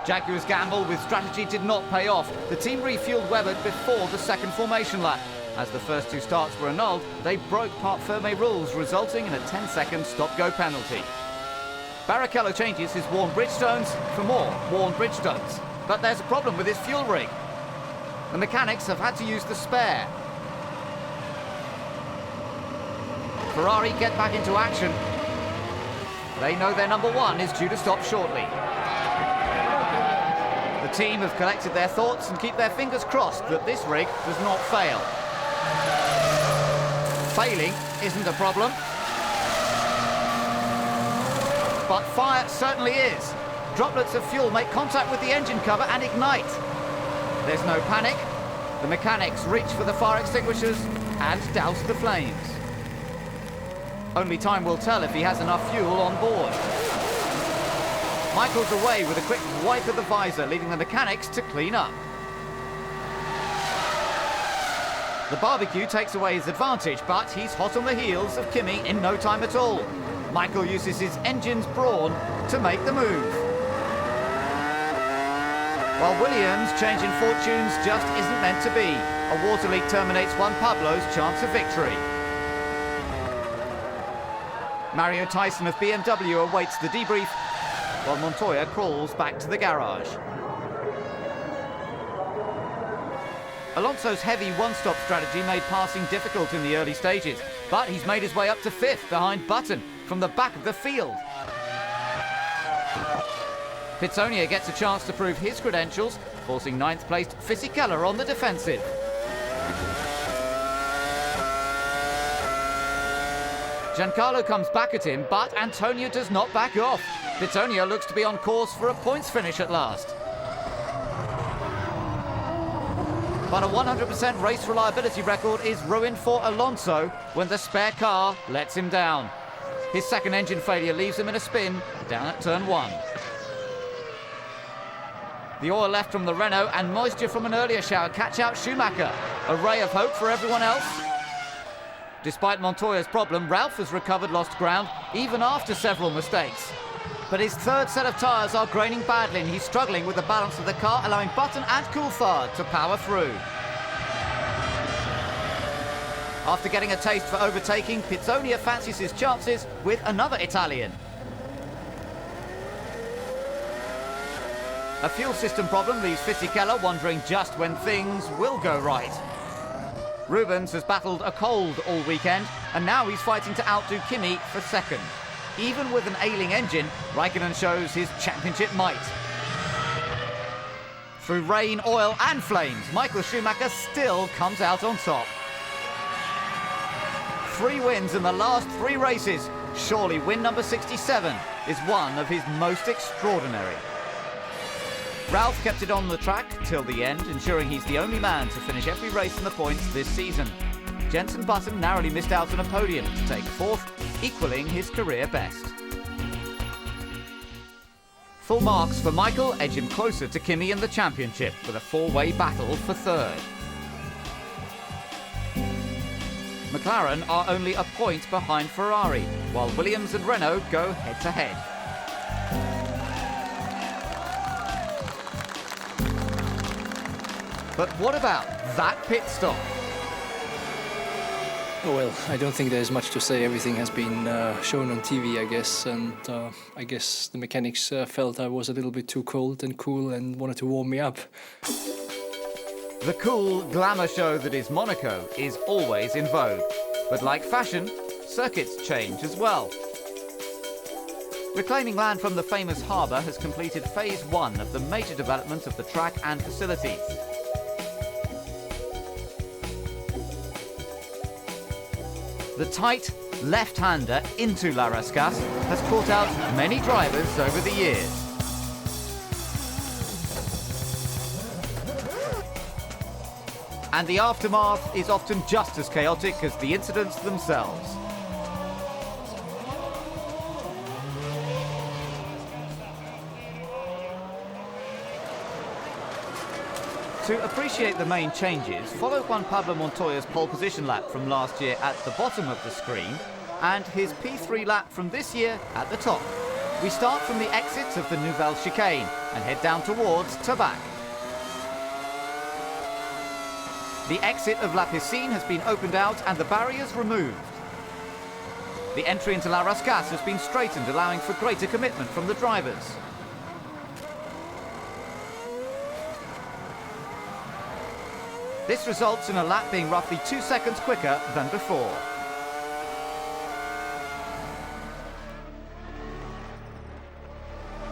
Jaguar's gamble with strategy did not pay off. The team refueled Webber before the 2nd formation lap. As the first 2 starts were annulled, they broke Parc Fermé rules, resulting in a 10-second stop-go penalty. Barrichello changes his worn Bridgestones for more worn Bridgestones. But there's a problem with his fuel rig. The mechanics have had to use the spare. Ferrari get back into action. They know their number 1 is due to stop shortly. The team have collected their thoughts and keep their fingers crossed that this rig does not fail. Failing isn't a problem, but fire certainly is. Droplets of fuel make contact with the engine cover and ignite. There's no panic. The mechanics reach for the fire extinguishers and douse the flames. Only time will tell if he has enough fuel on board. Michael's away with a quick wipe of the visor, leaving the mechanics to clean up. The barbecue takes away his advantage, but he's hot on the heels of Kimi in no time at all. Michael uses his engine's brawn to make the move. While Williams' changing fortunes just isn't meant to be. A water leak terminates Juan Pablo's chance of victory. Mario Tyson of BMW awaits the debrief, while Montoya crawls back to the garage. Alonso's heavy one-stop strategy made passing difficult in the early stages, but he's made his way up to 5th behind Button from the back of the field. Pitsonia gets a chance to prove his credentials, forcing 9th-placed Fisichella on the defensive. Giancarlo comes back at him, but Antonio does not back off. Pitsonia looks to be on course for a points finish at last. But a 100% race reliability record is ruined for Alonso when the spare car lets him down. His second engine failure leaves him in a spin down at turn 1. The oil left from the Renault and moisture from an earlier shower catch out Schumacher. A ray of hope for everyone else. Despite Montoya's problem, Ralph has recovered lost ground even after several mistakes. But his third set of tyres are graining badly and he's struggling with the balance of the car, allowing Button and Coulthard to power through. After getting a taste for overtaking, Pitsonia fancies his chances with another Italian. A fuel system problem leaves Fisichella wondering just when things will go right. Rubens has battled a cold all weekend, and now he's fighting to outdo Kimi for second. Even with an ailing engine, Raikkonen shows his championship might. Through rain, oil and flames, Michael Schumacher still comes out on top. 3 wins in the last 3 races. Surely win number 67 is one of his most extraordinary. Ralph kept it on the track till the end, ensuring he's the only man to finish every race in the points this season. Jenson Button narrowly missed out on a podium to take 4th, equalling his career best. Full marks for Michael edge him closer to Kimi in the championship with a 4-way battle for 3rd. McLaren are only a point behind Ferrari, while Williams and Renault go head-to-head. But what about that pit stop? Well, I don't think there's much to say. Everything has been shown on TV, I guess, and I guess the mechanics felt I was a little bit too cold and cool and wanted to warm me up. The cool glamour show that is Monaco is always in vogue. But like fashion, circuits change as well. Reclaiming land from the famous harbour has completed phase 1 of the major development of the track and facilities. The tight left-hander into La Rascasse has caught out many drivers over the years. And the aftermath is often just as chaotic as the incidents themselves. To appreciate the main changes, follow Juan Pablo Montoya's pole position lap from last year at the bottom of the screen and his P3 lap from this year at the top. We start from the exits of the Nouvelle Chicane and head down towards Tabac. The exit of La Piscine has been opened out and the barriers removed. The entry into La Rascasse has been straightened, allowing for greater commitment from the drivers. This results in a lap being roughly 2 seconds quicker than before.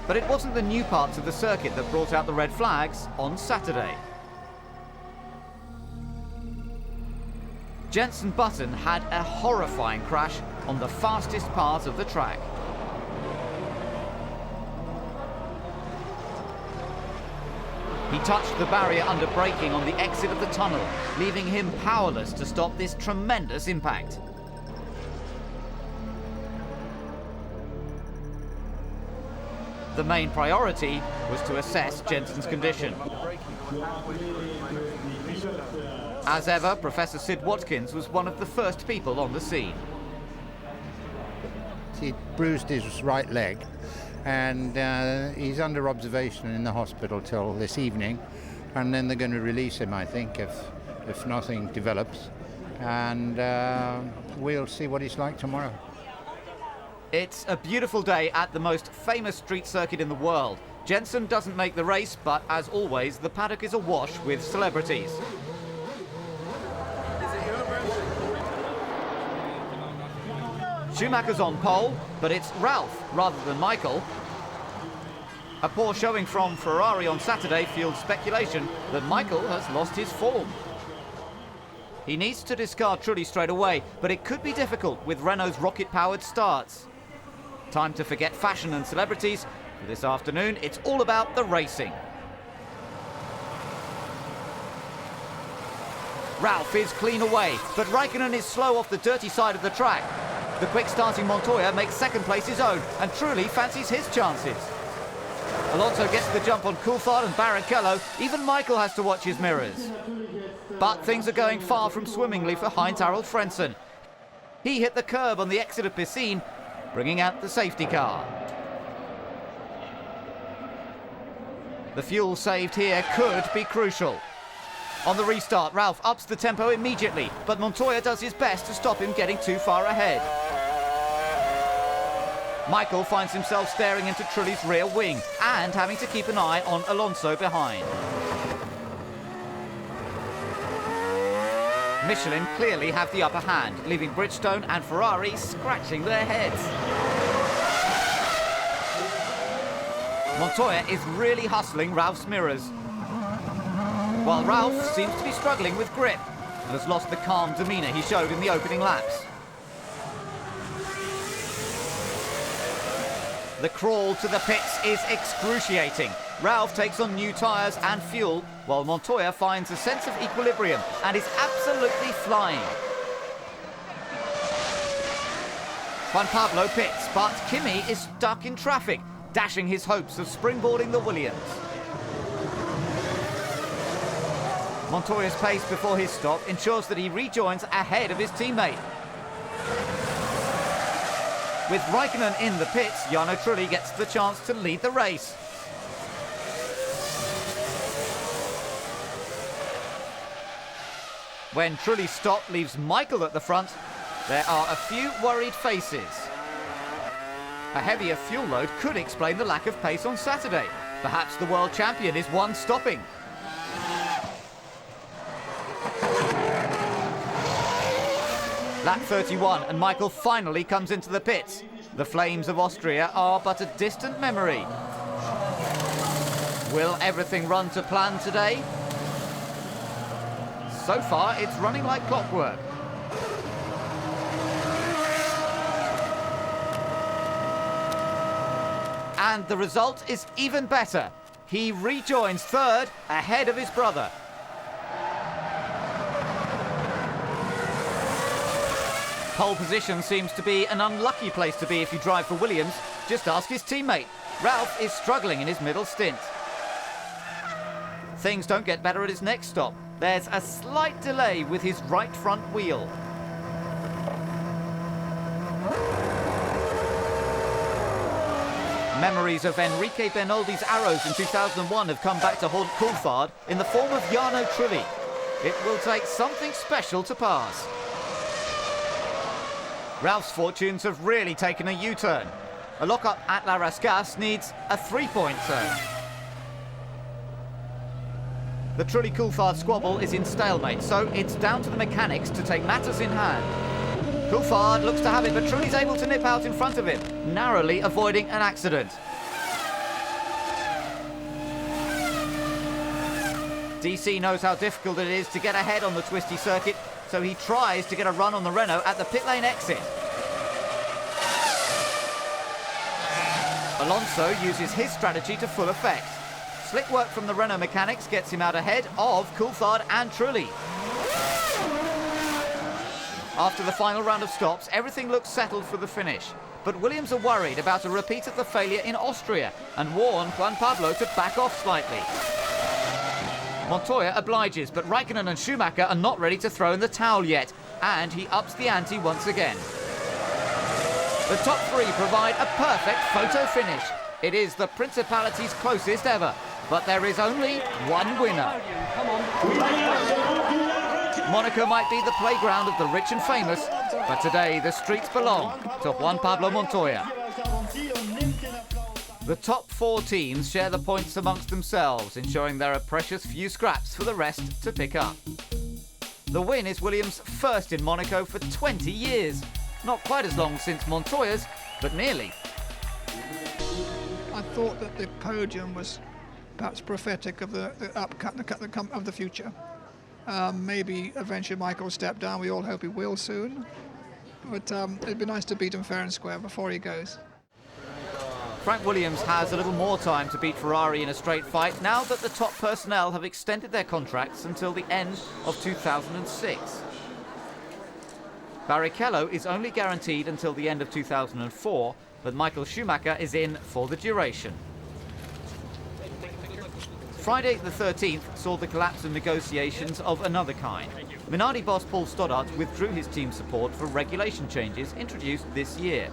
But it wasn't the new parts of the circuit that brought out the red flags on Saturday. Jenson Button had a horrifying crash on the fastest part of the track. He touched the barrier under braking on the exit of the tunnel, leaving him powerless to stop this tremendous impact. The main priority was to assess Jensen's condition. As ever, Professor Sid Watkins was one of the first people on the scene. He bruised his right leg, and he's under observation in the hospital till this evening, and then they're going to release him, I think, if nothing develops, and we'll see what he's like tomorrow. It's a beautiful day at the most famous street circuit in the world. Jensen doesn't make the race, but as always, the paddock is awash with celebrities. Schumacher's on pole, but it's Ralph rather than Michael. A poor showing from Ferrari on Saturday fueled speculation that Michael has lost his form. He needs to discard Trulli straight away, but it could be difficult with Renault's rocket-powered starts. Time to forget fashion and celebrities. For this afternoon, it's all about the racing. Ralph is clean away, but Raikkonen is slow off the dirty side of the track. The quick-starting Montoya makes second place his own, and Trulli fancies his chances. Alonso gets the jump on Coulthard and Barrichello. Even Michael has to watch his mirrors. But things are going far from swimmingly for Heinz-Harald Frentzen. He hit the curb on the exit of Piscine, bringing out the safety car. The fuel saved here could be crucial. On the restart, Ralph ups the tempo immediately, but Montoya does his best to stop him getting too far ahead. Michael finds himself staring into Trulli's rear wing and having to keep an eye on Alonso behind. Michelin clearly have the upper hand, leaving Bridgestone and Ferrari scratching their heads. Montoya is really hustling Ralph's mirrors, while Ralph seems to be struggling with grip and has lost the calm demeanour he showed in the opening laps. The crawl to the pits is excruciating. Ralph takes on new tyres and fuel, while Montoya finds a sense of equilibrium and is absolutely flying. Juan Pablo pits, but Kimi is stuck in traffic, dashing his hopes of springboarding the Williams. Montoya's pace before his stop ensures that he rejoins ahead of his teammate. With Raikkonen in the pits, Jarno Trulli gets the chance to lead the race. When Trulli's stop leaves Michael at the front, there are a few worried faces. A heavier fuel load could explain the lack of pace on Saturday. Perhaps the world champion is one stopping. Lap 31 and Michael finally comes into the pits. The flames of Austria are but a distant memory. Will everything run to plan today? So far, it's running like clockwork. And the result is even better. He rejoins third ahead of his brother. Pole position seems to be an unlucky place to be if you drive for Williams. Just ask his teammate. Ralph is struggling in his middle stint. Things don't get better at his next stop. There's a slight delay with his right front wheel. Memories of Enrique Bernoldi's arrows in 2001 have come back to haunt Coulthard in the form of Jarno Trulli. It will take something special to pass. Ralph's fortunes have really taken a U-turn. A lock-up at La Rascasse needs a three-point turn. The Trulli-Coulthard squabble is in stalemate, so it's down to the mechanics to take matters in hand. Coulthard looks to have it, but Trulli's able to nip out in front of him, narrowly avoiding an accident. DC knows how difficult it is to get ahead on the twisty circuit, so he tries to get a run on the Renault at the pit lane exit. Alonso uses his strategy to full effect. Slick work from the Renault mechanics gets him out ahead of Coulthard and Trulli. After the final round of stops, everything looks settled for the finish. But Williams are worried about a repeat of the failure in Austria and warn Juan Pablo to back off slightly. Montoya obliges, but Raikkonen and Schumacher are not ready to throw in the towel yet, and he ups the ante once again. The top three provide a perfect photo finish. It is the Principality's closest ever, but there is only one winner. Monaco might be the playground of the rich and famous, but today the streets belong to Juan Pablo Montoya. The top 4 teams share the points amongst themselves, ensuring there are precious few scraps for the rest to pick up. The win is Williams' first in Monaco for 20 years. Not quite as long since Montoya's, but nearly. I thought that the podium was perhaps prophetic of the upcut of the future. Maybe eventually Michael will step down. We all hope he will soon. But it'd be nice to beat him fair and square before he goes. Frank Williams has a little more time to beat Ferrari in a straight fight now that the top personnel have extended their contracts until the end of 2006. Barrichello is only guaranteed until the end of 2004, but Michael Schumacher is in for the duration. Friday the 13th saw the collapse of negotiations of another kind. Minardi boss Paul Stoddart withdrew his team's support for regulation changes introduced this year.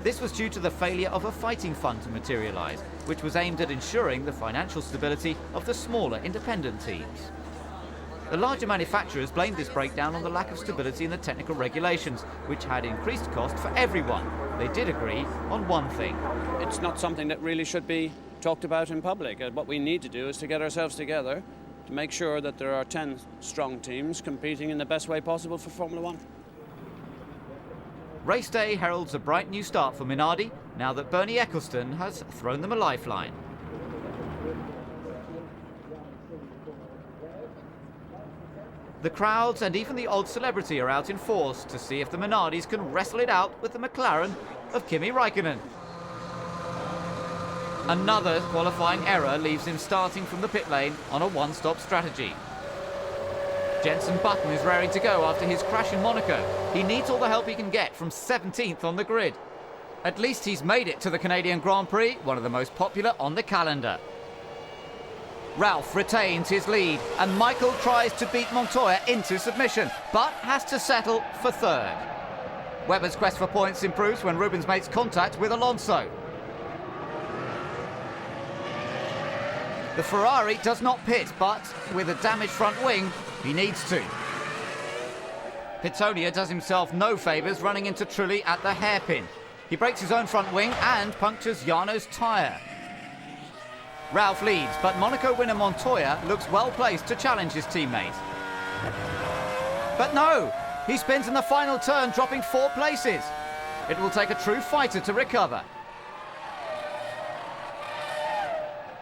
This was due to the failure of a fighting fund to materialise, which was aimed at ensuring the financial stability of the smaller independent teams. The larger manufacturers blamed this breakdown on the lack of stability in the technical regulations, which had increased cost for everyone. They did agree on one thing. It's not something that really should be talked about in public. What we need to do is to get ourselves together to make sure that there are 10 strong teams competing in the best way possible for Formula 1. Race day heralds a bright new start for Minardi, now that Bernie Ecclestone has thrown them a lifeline. The crowds and even the odd celebrity are out in force to see if the Minardis can wrestle it out with the McLaren of Kimi Raikkonen. Another qualifying error leaves him starting from the pit lane on a one-stop strategy. Jenson Button is raring to go after his crash in Monaco. He needs all the help he can get from 17th on the grid. At least he's made it to the Canadian Grand Prix, one of the most popular on the calendar. Ralph retains his lead, and Michael tries to beat Montoya into submission, but has to settle for third. Webber's quest for points improves when Rubens makes contact with Alonso. The Ferrari does not pit, but with a damaged front wing, he needs to. Pittonia does himself no favours running into Trulli at the hairpin. He breaks his own front wing and punctures Jarno's tyre. Ralph leads, but Monaco winner Montoya looks well placed to challenge his teammate. But no! He spins in the final turn, dropping 4 places. It will take a true fighter to recover.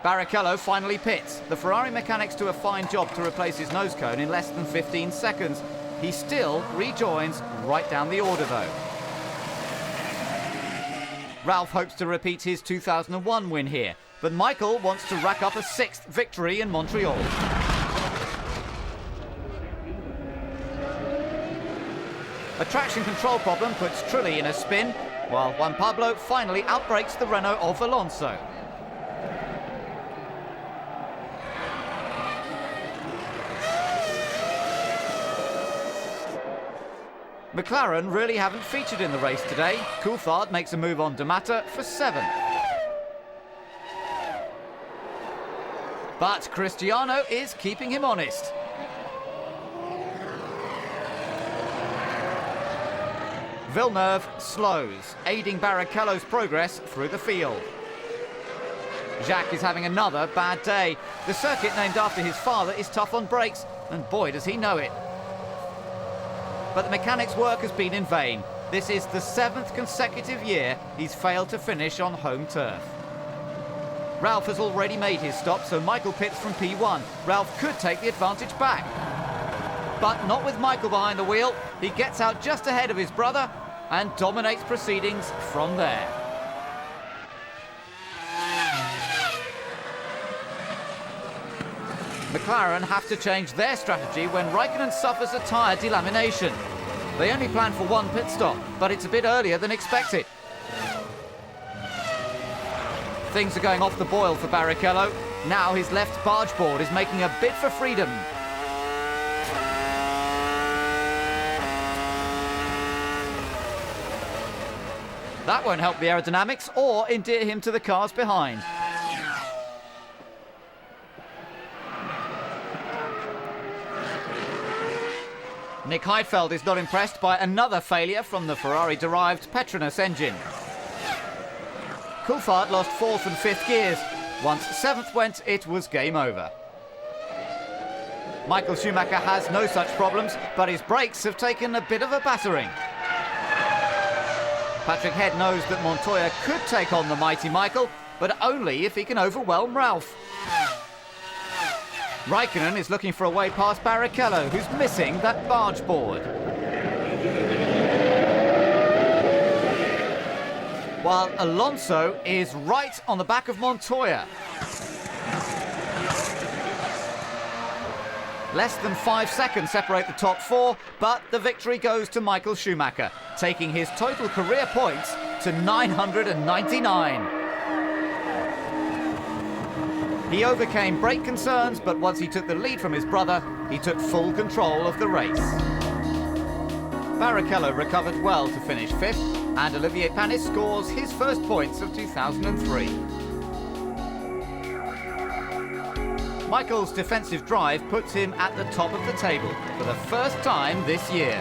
Barrichello finally pits. The Ferrari mechanics do a fine job to replace his nose cone in less than 15 seconds. He still rejoins right down the order though. Ralph hopes to repeat his 2001 win here, but Michael wants to rack up a 6th victory in Montreal. A traction control problem puts Trulli in a spin, while Juan Pablo finally outbreaks the Renault of Alonso. McLaren really haven't featured in the race today. Coulthard makes a move on D'Amata for 7th. But Cristiano is keeping him honest. Villeneuve slows, aiding Barrichello's progress through the field. Jacques is having another bad day. The circuit named after his father is tough on brakes, and boy does he know it. But the mechanic's work has been in vain. This is the 7th consecutive year he's failed to finish on home turf. Ralph has already made his stop, so Michael pits from P1. Ralph could take the advantage back. But not with Michael behind the wheel. He gets out just ahead of his brother and dominates proceedings from there. McLaren have to change their strategy when Raikkonen suffers a tyre delamination. They only planned for one pit stop, but it's a bit earlier than expected. Things are going off the boil for Barrichello. Now his left barge board is making a bid for freedom. That won't help the aerodynamics or endear him to the cars behind. Nick Heidfeld is not impressed by another failure from the Ferrari-derived Petronas engine. Coulthard lost 4th and 5th gears. Once 7th went, it was game over. Michael Schumacher has no such problems, but his brakes have taken a bit of a battering. Patrick Head knows that Montoya could take on the mighty Michael, but only if he can overwhelm Ralph. Raikkonen is looking for a way past Barrichello, who's missing that barge board. While Alonso is right on the back of Montoya. Less than 5 seconds separate the top 4, but the victory goes to Michael Schumacher, taking his total career points to 999. He overcame brake concerns, but once he took the lead from his brother, he took full control of the race. Barrichello recovered well to finish 5th, and Olivier Panis scores his first points of 2003. Michael's defensive drive puts him at the top of the table for the first time this year.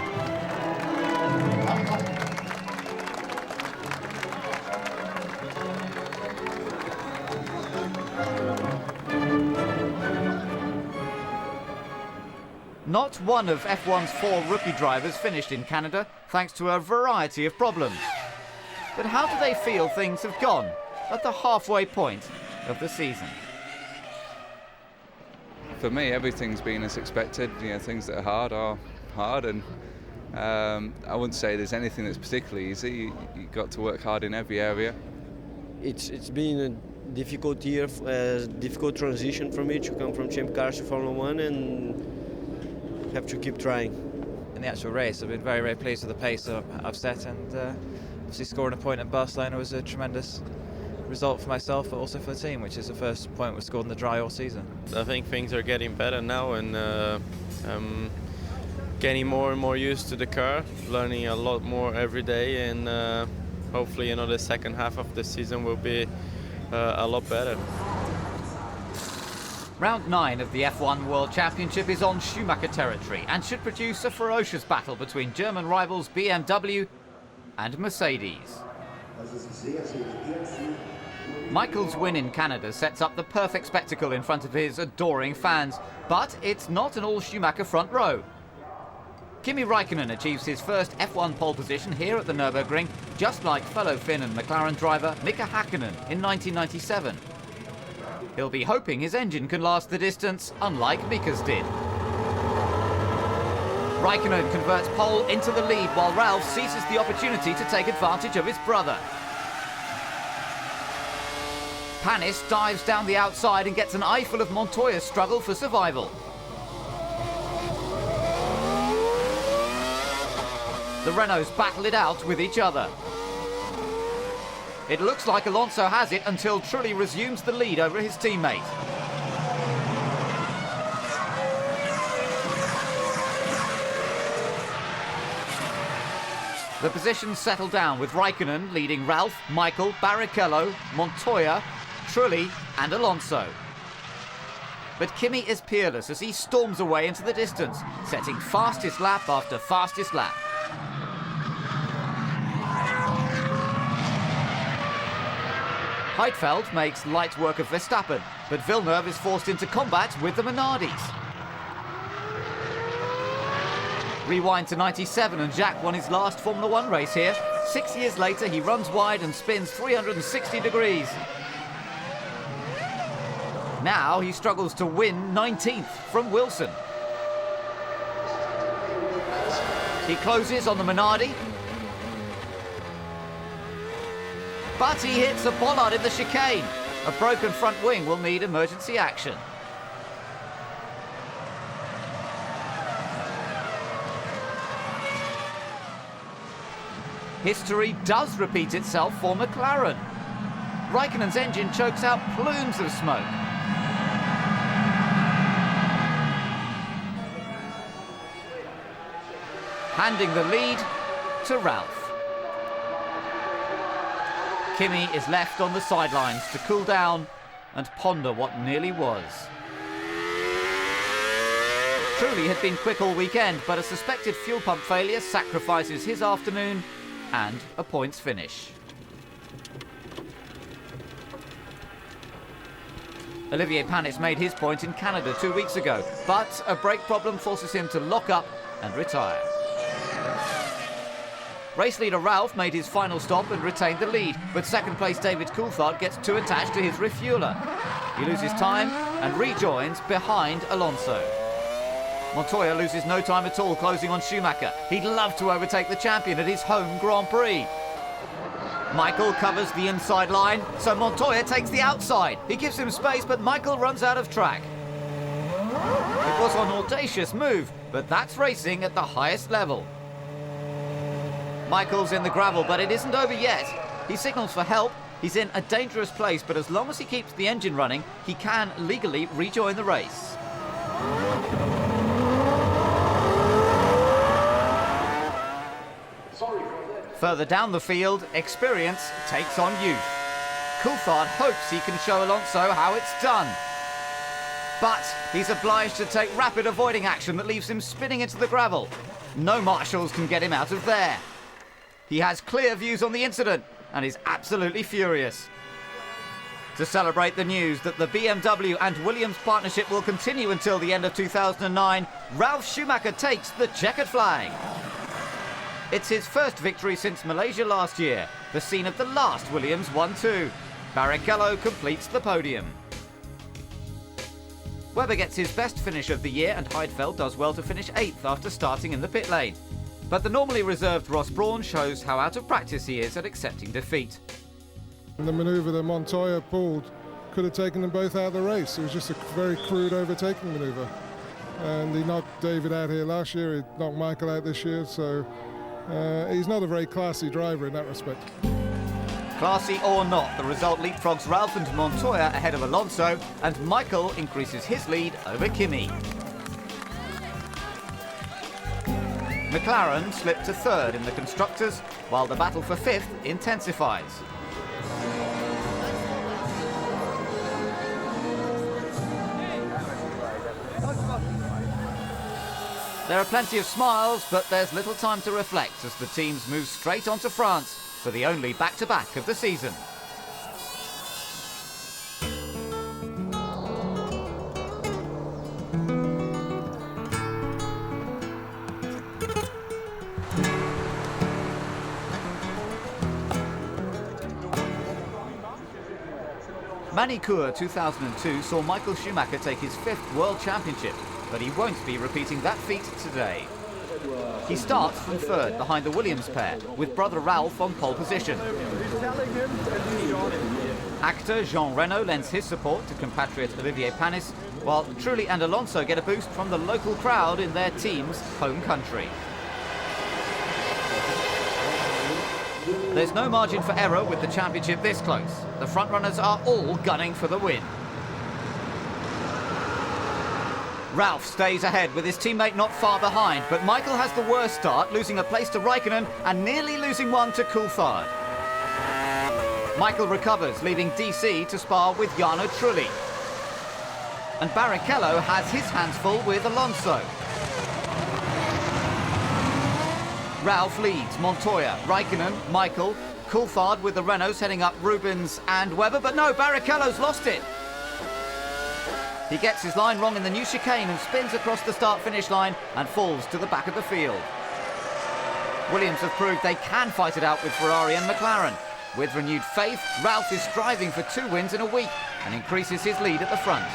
Not one of F1's 4 rookie drivers finished in Canada, thanks to a variety of problems. But how do they feel things have gone at the halfway point of the season? For me, everything's been as expected. You know, things that are hard, and I wouldn't say there's anything that's particularly easy. You've got to work hard in every area. It's been a difficult year, difficult transition for me to come from Champ Cars to Formula 1, and have to keep trying. In the actual race, I've been very, very pleased with the pace I've set, and obviously scoring a point at Barcelona was a tremendous result for myself, but also for the team, which is the first point we've scored in the dry all season. I think things are getting better now, and I'm getting more and more used to the car, learning a lot more every day, and hopefully, you know, the second half of the season will be a lot better. Round 9 of the F1 World Championship is on Schumacher territory and should produce a ferocious battle between German rivals BMW and Mercedes. Michael's win in Canada sets up the perfect spectacle in front of his adoring fans, but it's not an all Schumacher front row. Kimi Raikkonen achieves his first F1 pole position here at the Nürburgring, just like fellow Finn and McLaren driver Mika Häkkinen in 1997. He'll be hoping his engine can last the distance, unlike Mika's did. Raikkonen converts pole into the lead while Ralph seizes the opportunity to take advantage of his brother. Panis dives down the outside and gets an eyeful of Montoya's struggle for survival. The Renaults battle it out with each other. It looks like Alonso has it until Trulli resumes the lead over his teammate. The positions settle down with Raikkonen leading Ralph, Michael, Barrichello, Montoya, Trulli and Alonso. But Kimi is peerless as he storms away into the distance, setting fastest lap after fastest lap. Heidfeld makes light work of Verstappen, but Villeneuve is forced into combat with the Minardis. Rewind to 97 and Jacques won his last Formula 1 race here. 6 years later, he runs wide and spins 360 degrees. Now he struggles to win 19th from Wilson. He closes on the Minardi, but he hits a bollard in the chicane. A broken front wing will need emergency action. History does repeat itself for McLaren. Raikkonen's engine chokes out plumes of smoke. Handing the lead to Ralph. Kimi is left on the sidelines to cool down and ponder what nearly was. Trulli had been quick all weekend, but a suspected fuel pump failure sacrifices his afternoon and a points finish. Olivier Panis made his point in Canada 2 weeks ago, but a brake problem forces him to lock up and retire. Race leader Ralph made his final stop and retained the lead, but second place David Coulthard gets too attached to his refueler. He loses time and rejoins behind Alonso. Montoya loses no time at all, closing on Schumacher. He'd love to overtake the champion at his home Grand Prix. Michael covers the inside line, so Montoya takes the outside. He gives him space, but Michael runs out of track. It was an audacious move, but that's racing at the highest level. Michael's in the gravel, but it isn't over yet. He signals for help. He's in a dangerous place, but as long as he keeps the engine running, he can legally rejoin the race. Further down the field, experience takes on youth. Coulthard hopes he can show Alonso how it's done. But he's obliged to take rapid avoiding action that leaves him spinning into the gravel. No marshals can get him out of there. He has clear views on the incident and is absolutely furious. To celebrate the news that the BMW and Williams partnership will continue until the end of 2009, Ralf Schumacher takes the checkered flag. It's his first victory since Malaysia last year, the scene of the last Williams 1-2. Barrichello completes the podium. Webber gets his best finish of the year and Heidfeld does well to finish 8th after starting in the pit lane. But the normally reserved Ross Brawn shows how out of practice he is at accepting defeat. The manoeuvre that Montoya pulled could have taken them both out of the race. It was just a very crude overtaking manoeuvre. And he knocked David out here last year, he knocked Michael out this year, so he's not a very classy driver in that respect. Classy or not, the result leapfrogs Ralph and Montoya ahead of Alonso, and Michael increases his lead over Kimi. McLaren slipped to 3rd in the Constructors, while the battle for 5th intensifies. There are plenty of smiles, but there's little time to reflect as the teams move straight on to France for the only back-to-back of the season. Manicourt 2002 saw Michael Schumacher take his 5th World Championship, but he won't be repeating that feat today. He starts from 3rd behind the Williams pair, with brother Ralph on pole position. Actor Jean Reno lends his support to compatriot Olivier Panis, while Trulli and Alonso get a boost from the local crowd in their team's home country. There's no margin for error with the championship this close. The frontrunners are all gunning for the win. Ralph stays ahead with his teammate not far behind, but Michael has the worst start, losing a place to Raikkonen and nearly losing one to Coulthard. Michael recovers, leaving DC to spar with Jarno Trulli. And Barrichello has his hands full with Alonso. Ralph leads Montoya, Raikkonen, Michael, Coulthard with the Renaults heading up Rubens and Webber, but no, Barrichello's lost it. He gets his line wrong in the new chicane and spins across the start-finish line and falls to the back of the field. Williams have proved they can fight it out with Ferrari and McLaren. With renewed faith, Ralph is striving for 2 wins in a week and increases his lead at the front.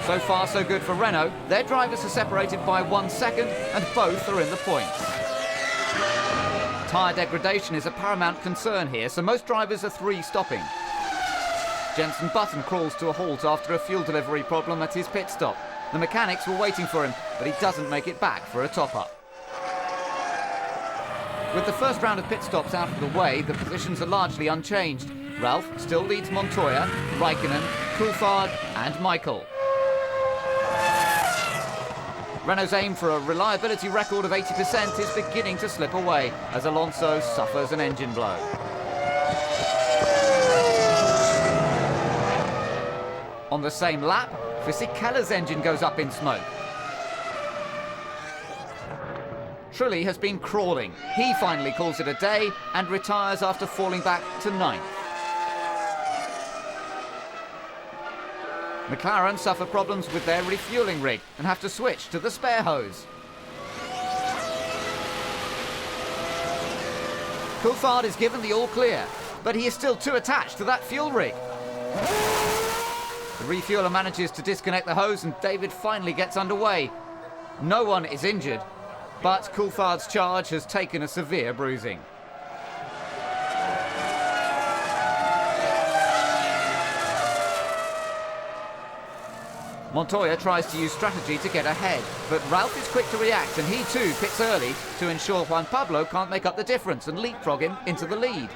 So far, so good for Renault. Their drivers are separated by 1 second and both are in the points. Tyre degradation is a paramount concern here, so most drivers are 3-stopping. Jenson Button crawls to a halt after a fuel delivery problem at his pit stop. The mechanics were waiting for him, but he doesn't make it back for a top-up. With the first round of pit stops out of the way, the positions are largely unchanged. Ralph still leads Montoya, Raikkonen, Coulthard and Michael. Renault's aim for a reliability record of 80% is beginning to slip away as Alonso suffers an engine blow. On the same lap, Fisichella's engine goes up in smoke. Trulli has been crawling. He finally calls it a day and retires after falling back to 9th. McLaren suffer problems with their refuelling rig and have to switch to the spare hose. Coulthard is given the all clear, but he is still too attached to that fuel rig. The refueler manages to disconnect the hose and David finally gets underway. No one is injured, but Coulthard's charge has taken a severe bruising. Montoya tries to use strategy to get ahead, but Ralph is quick to react and he too pits early to ensure Juan Pablo can't make up the difference and leapfrog him into the lead.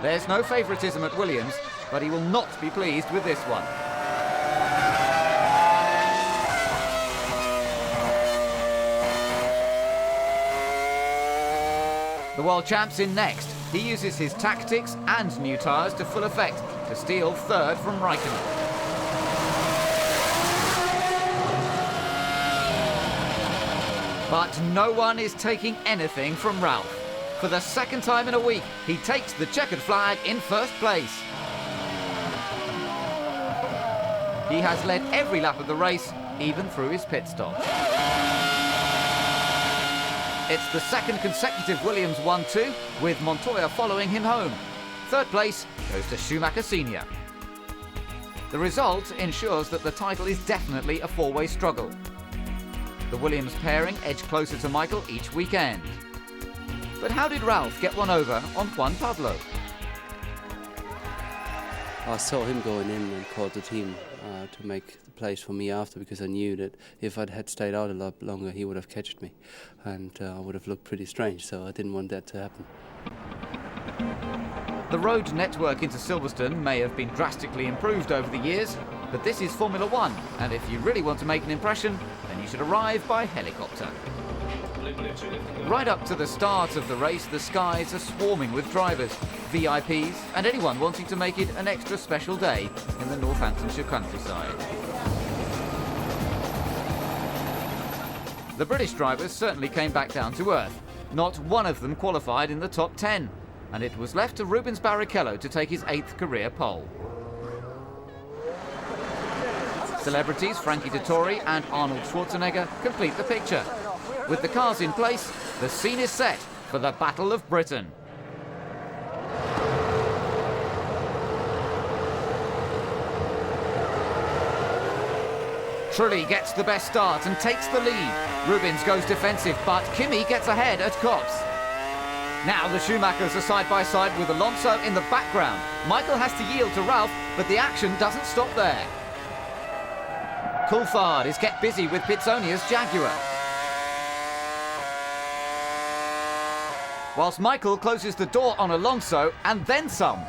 There's no favouritism at Williams, but he will not be pleased with this one. The world champ's in next. He uses his tactics and new tyres to full effect to steal third from Raikkonen. But no one is taking anything from Ralph. For the second time in a week, he takes the checkered flag in first place. He has led every lap of the race, even through his pit stop. It's the second consecutive Williams 1-2, with Montoya following him home. Third place goes to Schumacher Sr. The result ensures that the title is definitely a four-way struggle. The Williams pairing edge closer to Michael each weekend. But how did Ralph get one over on Juan Pablo? I saw him going in and called the team to make the place for me after, because I knew that if I'd had stayed out a lot longer, he would have catched me, and I would have looked pretty strange, so I didn't want that to happen. The road network into Silverstone may have been drastically improved over the years, but this is Formula 1, and if you really want to make an impression, then you should arrive by helicopter. Right up to the start of the race, the skies are swarming with drivers, VIPs, and anyone wanting to make it an extra special day in the Northamptonshire countryside. The British drivers certainly came back down to earth. Not one of them qualified in the top 10, and it was left to Rubens Barrichello to take his 8th career pole. Celebrities Frankie Dettori and Arnold Schwarzenegger complete the picture. With the cars in place, the scene is set for the Battle of Britain. Trulli gets the best start and takes the lead. Rubens goes defensive, but Kimi gets ahead at Copse. Now the Schumachers are side by side with Alonso in the background. Michael has to yield to Ralph, but the action doesn't stop there. Coulthard is kept busy with Pizzonia's Jaguar. Whilst Michael closes the door on Alonso and then some.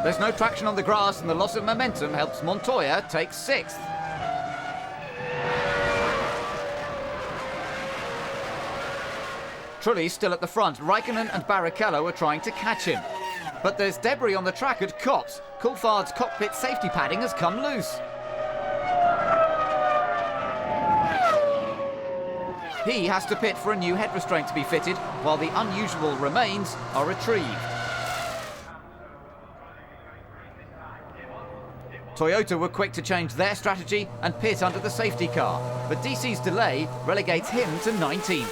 There's no traction on the grass and the loss of momentum helps Montoya take 6th. Trulli's still at the front. Raikkonen and Barrichello are trying to catch him. But there's debris on the track at Copse. Coulthard's cockpit safety padding has come loose. He has to pit for a new head restraint to be fitted, while the unusual remains are retrieved. Toyota were quick to change their strategy and pit under the safety car, but DC's delay relegates him to 19th.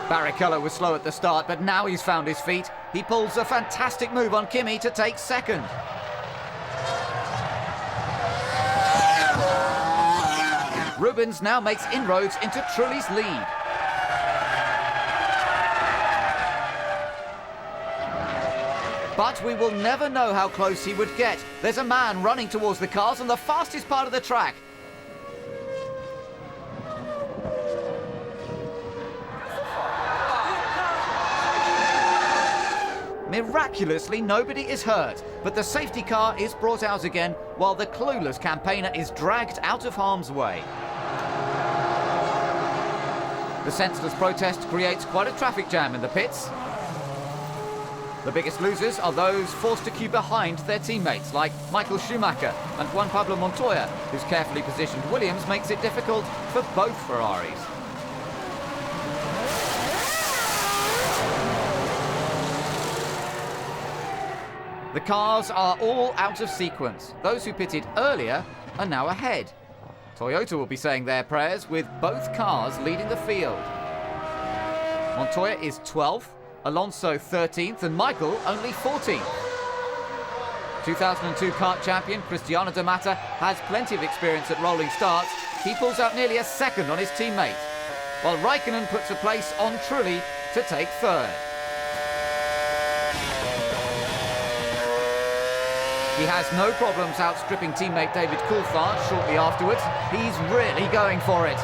Barrichello was slow at the start, but now he's found his feet. He pulls a fantastic move on Kimi to take 2nd. Rubens now makes inroads into Trulli's lead. But we will never know how close he would get. There's a man running towards the cars on the fastest part of the track. Miraculously, nobody is hurt, but the safety car is brought out again while the clueless campaigner is dragged out of harm's way. The senseless protest creates quite a traffic jam in the pits. The biggest losers are those forced to queue behind their teammates, like Michael Schumacher and Juan Pablo Montoya, whose carefully positioned Williams makes it difficult for both Ferraris. The cars are all out of sequence. Those who pitted earlier are now ahead. Toyota will be saying their prayers with both cars leading the field. Montoya is 12th, Alonso 13th and Michael only 14th. 2002 kart champion Cristiano De Mata has plenty of experience at rolling starts. He pulls out nearly a second on his teammate, while Raikkonen puts a place on Trulli to take third. He has no problems outstripping teammate David Coulthard shortly afterwards. He's really going for it.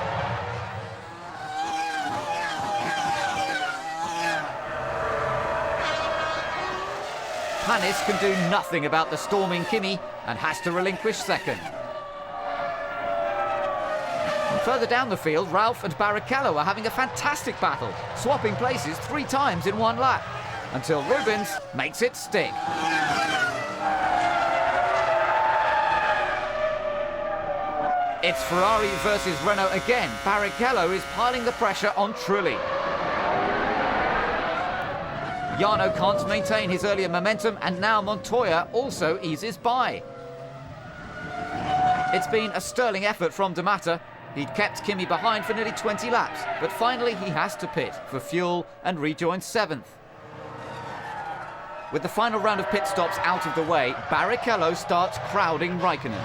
Panis can do nothing about the storming Kimi and has to relinquish second. And further down the field, Ralph and Barrichello are having a fantastic battle, swapping places 3 times in one lap, until Rubens makes it stick. It's Ferrari versus Renault again. Barrichello is piling the pressure on Trulli. Jarno can't maintain his earlier momentum, and now Montoya also eases by. It's been a sterling effort from De Mata. He'd kept Kimi behind for nearly 20 laps, but finally he has to pit for fuel and rejoins 7th. With the final round of pit stops out of the way, Barrichello starts crowding Raikkonen.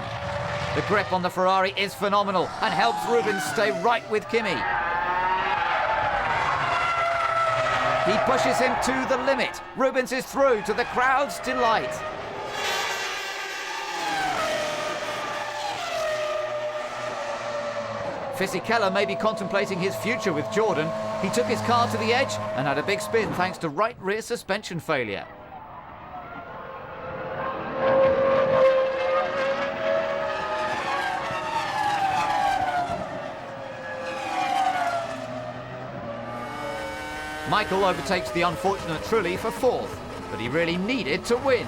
The grip on the Ferrari is phenomenal and helps Rubens stay right with Kimi. He pushes him to the limit. Rubens is through to the crowd's delight. Fisichella may be contemplating his future with Jordan. He took his car to the edge and had a big spin thanks to right rear suspension failure. Michael overtakes the unfortunate Trulli for 4th, but he really needed to win.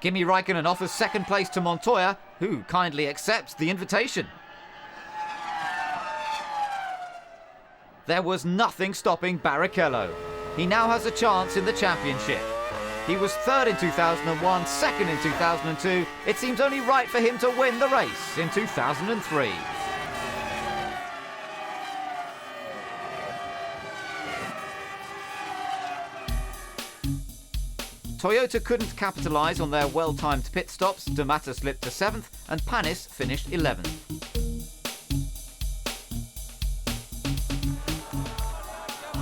Kimi Raikkonen offers 2nd place to Montoya, who kindly accepts the invitation. There was nothing stopping Barrichello. He now has a chance in the championship. He was 3rd in 2001, 2nd in 2002. It seems only right for him to win the race in 2003. Toyota couldn't capitalise on their well-timed pit stops. De Mata slipped to 7th and Panis finished 11th.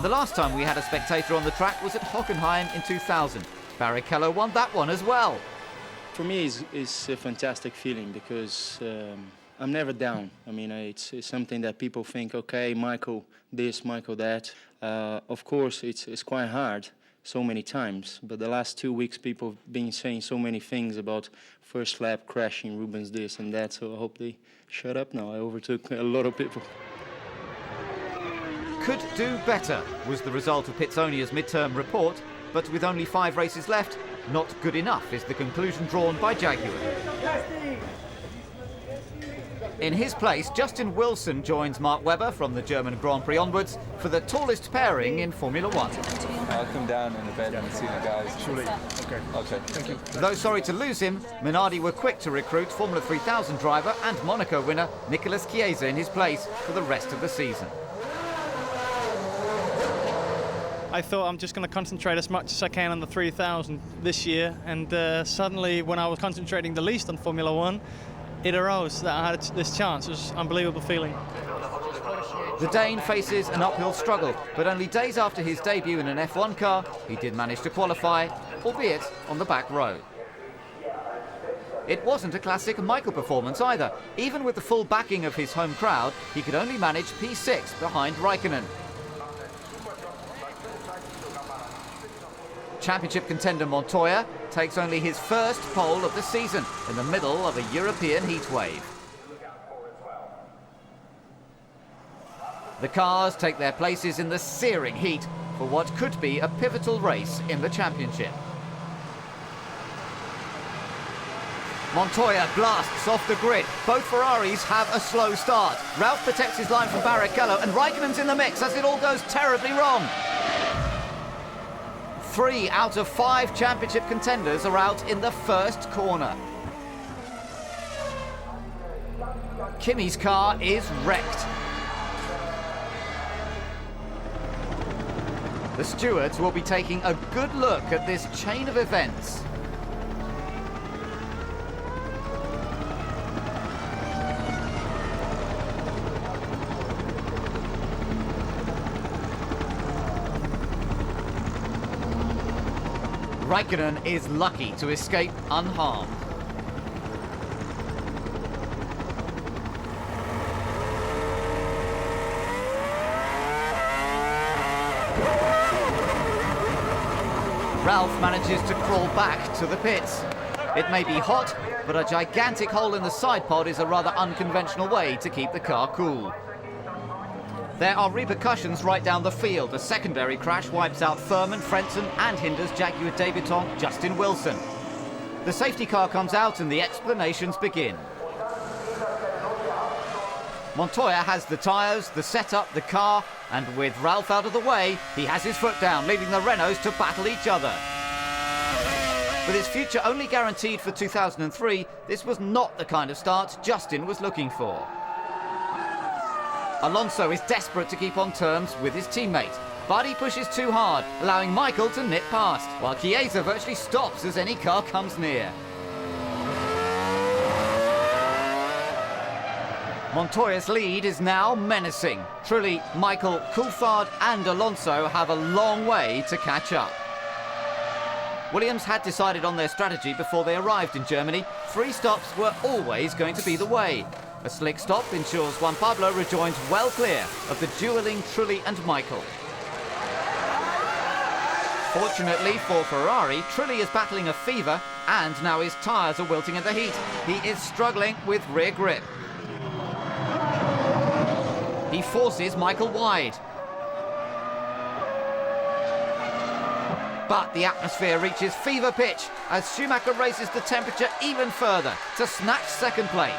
The last time we had a spectator on the track was at Hockenheim in 2000. Barrichello won that one as well. For me, it's a fantastic feeling because I'm never down. I mean, it's something that people think, okay, Michael this, Michael that. Of course, it's quite hard so many times, but the last 2 weeks people have been saying so many things about first lap crashing, Rubens this and that, so I hope they shut up now. I overtook a lot of people. Could do better was the result of Pitsonia's midterm report, but with only 5 races left, not good enough is the conclusion drawn by Jaguar. In his place, Justin Wilson joins Mark Webber from the German Grand Prix onwards for the tallest pairing in Formula 1. I'll come down in a bed and see the guys. Surely. Okay, thank you. Though sorry to lose him, Minardi were quick to recruit Formula 3000 driver and Monaco winner Nicolas Chiesa in his place for the rest of the season. I thought I'm just going to concentrate as much as I can on the 3000 this year, and suddenly when I was concentrating the least on Formula 1, it arose that I had this chance. It was an unbelievable feeling. The Dane faces an uphill struggle, but only days after his debut in an F1 car, he did manage to qualify, albeit on the back row. It wasn't a classic Michael performance either. Even with the full backing of his home crowd, he could only manage P6 behind Raikkonen. Championship contender Montoya takes only his first pole of the season in the middle of a European heatwave. The cars take their places in the searing heat for what could be a pivotal race in the championship. Montoya blasts off the grid. Both Ferraris have a slow start. Ralph protects his line from Barrichello, and Raikkonen's in the mix as it all goes terribly wrong. 3 out of 5 championship contenders are out in the first corner. Kimi's car is wrecked. The stewards will be taking a good look at this chain of events. Raikkonen is lucky to escape unharmed. Ralph manages to crawl back to the pits. It may be hot, but a gigantic hole in the side pod is a rather unconventional way to keep the car cool. There are repercussions right down the field. A secondary crash wipes out Thurman, Frentzen and hinders Jaguar debutant Justin Wilson. The safety car comes out and the explanations begin. Montoya has the tyres, the setup, the car, and with Ralph out of the way, he has his foot down, leaving the Renaults to battle each other. With his future only guaranteed for 2003, this was not the kind of start Justin was looking for. Alonso is desperate to keep on terms with his teammate, but he pushes too hard, allowing Michael to nip past, while Chiesa virtually stops as any car comes near. Montoya's lead is now menacing. Trulli, Michael, Coulthard and Alonso have a long way to catch up. Williams had decided on their strategy before they arrived in Germany. 3 stops were always going to be the way. A slick stop ensures Juan Pablo rejoins well clear of the duelling Trulli and Michael. Fortunately for Ferrari, Trulli is battling a fever and now his tyres are wilting in the heat. He is struggling with rear grip. He forces Michael wide. But the atmosphere reaches fever pitch as Schumacher raises the temperature even further to snatch second place.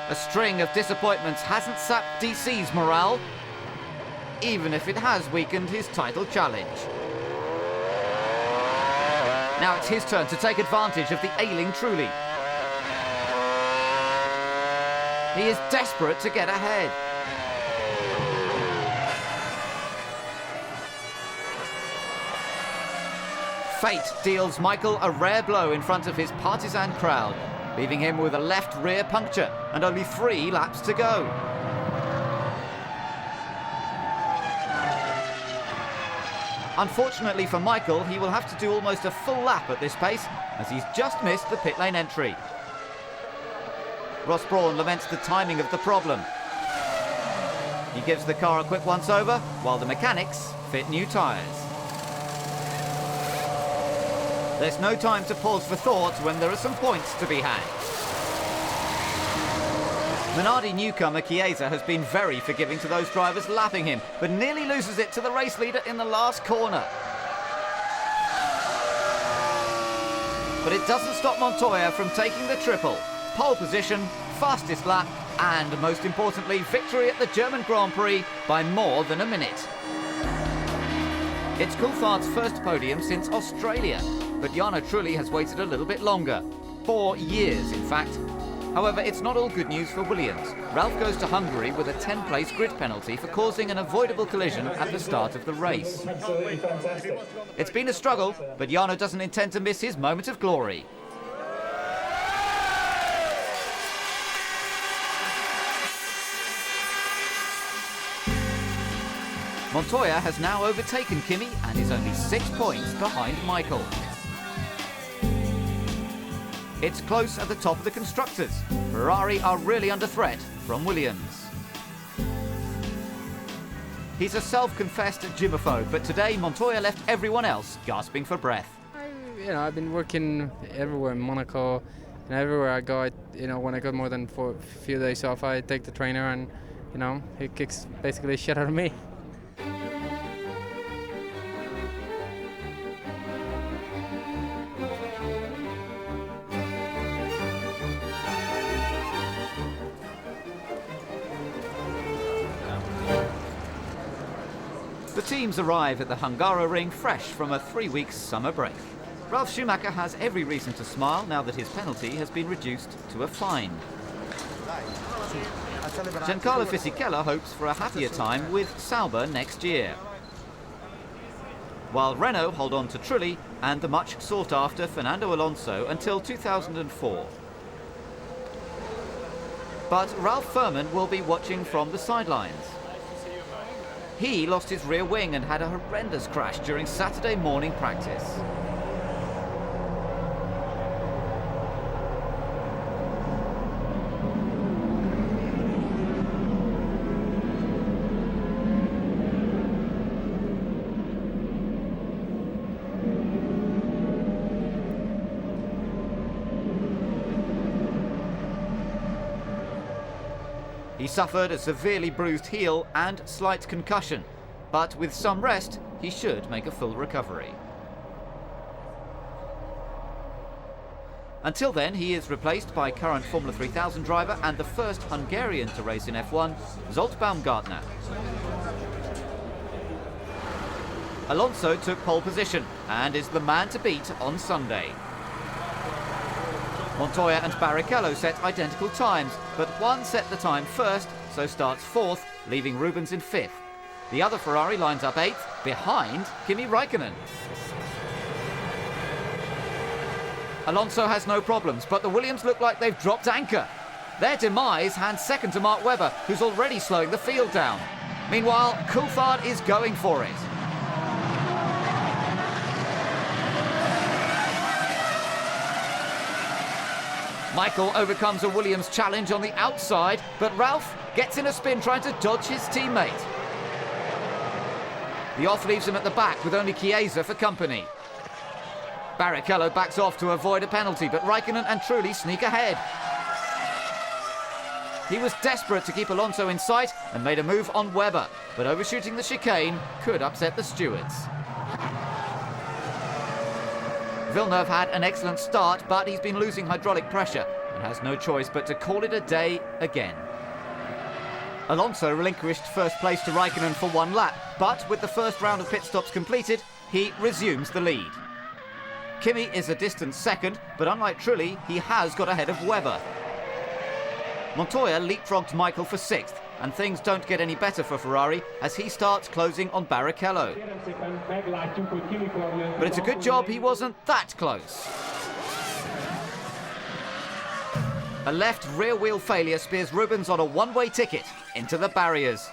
A string of disappointments hasn't sapped DC's morale, even if it has weakened his title challenge. Now it's his turn to take advantage of the ailing Trulli. He is desperate to get ahead. Fate deals Michael a rare blow in front of his partisan crowd, leaving him with a left rear puncture and only 3 laps to go. Unfortunately for Michael, he will have to do almost a full lap at this pace as he's just missed the pit lane entry. Ross Brawn laments the timing of the problem. He gives the car a quick once-over while the mechanics fit new tyres. There's no time to pause for thought when there are some points to be had. Minardi newcomer Chiesa has been very forgiving to those drivers lapping him, but nearly loses it to the race leader in the last corner. But it doesn't stop Montoya from taking the triple. Pole position, fastest lap, and most importantly, victory at the German Grand Prix by more than a minute. It's Coulthard's first podium since Australia, but Jarno Trulli has waited a little bit longer. 4 years, in fact. However, it's not all good news for Williams. Ralph goes to Hungary with a 10-place grid penalty for causing an avoidable collision at the start of the race. It's been a struggle, but Jarno doesn't intend to miss his moment of glory. Montoya has now overtaken Kimi and is only 6 points behind Michael. It's close at the top of the constructors. Ferrari are really under threat from Williams. He's a self-confessed gymophobe, but today Montoya left everyone else gasping for breath. I've been working everywhere in Monaco, and everywhere I go, when I got more than a few days off, I take the trainer and, he kicks basically the shit out of me. The teams arrive at the Hungaroring fresh from a 3-week summer break. Ralf Schumacher has every reason to smile now that his penalty has been reduced to a fine. Giancarlo Fisichella hopes for a happier time with Sauber next year. While Renault hold on to Trulli and the much sought-after Fernando Alonso until 2004. But Ralf Furman will be watching from the sidelines. He lost his rear wing and had a horrendous crash during Saturday morning practice. He suffered a severely bruised heel and slight concussion, but with some rest, he should make a full recovery. Until then, he is replaced by current Formula 3000 driver and the first Hungarian to race in F1, Zsolt Baumgartner. Alonso took pole position and is the man to beat on Sunday. Montoya and Barrichello set identical times, but one set the time first, so starts 4th, leaving Rubens in 5th. The other Ferrari lines up 8th, behind Kimi Räikkönen. Alonso has no problems, but the Williams look like they've dropped anchor. Their demise hands second to Mark Webber, who's already slowing the field down. Meanwhile, Coulthard is going for it. Michael overcomes a Williams challenge on the outside, but Ralf gets in a spin trying to dodge his teammate. The off leaves him at the back with only Chiesa for company. Barrichello backs off to avoid a penalty, but Räikkönen and Trulli sneak ahead. He was desperate to keep Alonso in sight and made a move on Webber, but overshooting the chicane could upset the stewards. Villeneuve had an excellent start, but he's been losing hydraulic pressure and has no choice but to call it a day again. Alonso relinquished first place to Räikkönen for one lap, but with the first round of pit stops completed, he resumes the lead. Kimi is a distant second, but unlike Trulli, he has got ahead of Webber. Montoya leapfrogged Michael for 6th, and things don't get any better for Ferrari as he starts closing on Barrichello. But it's a good job he wasn't that close. A left rear wheel failure spears Rubens on a one-way ticket into the barriers.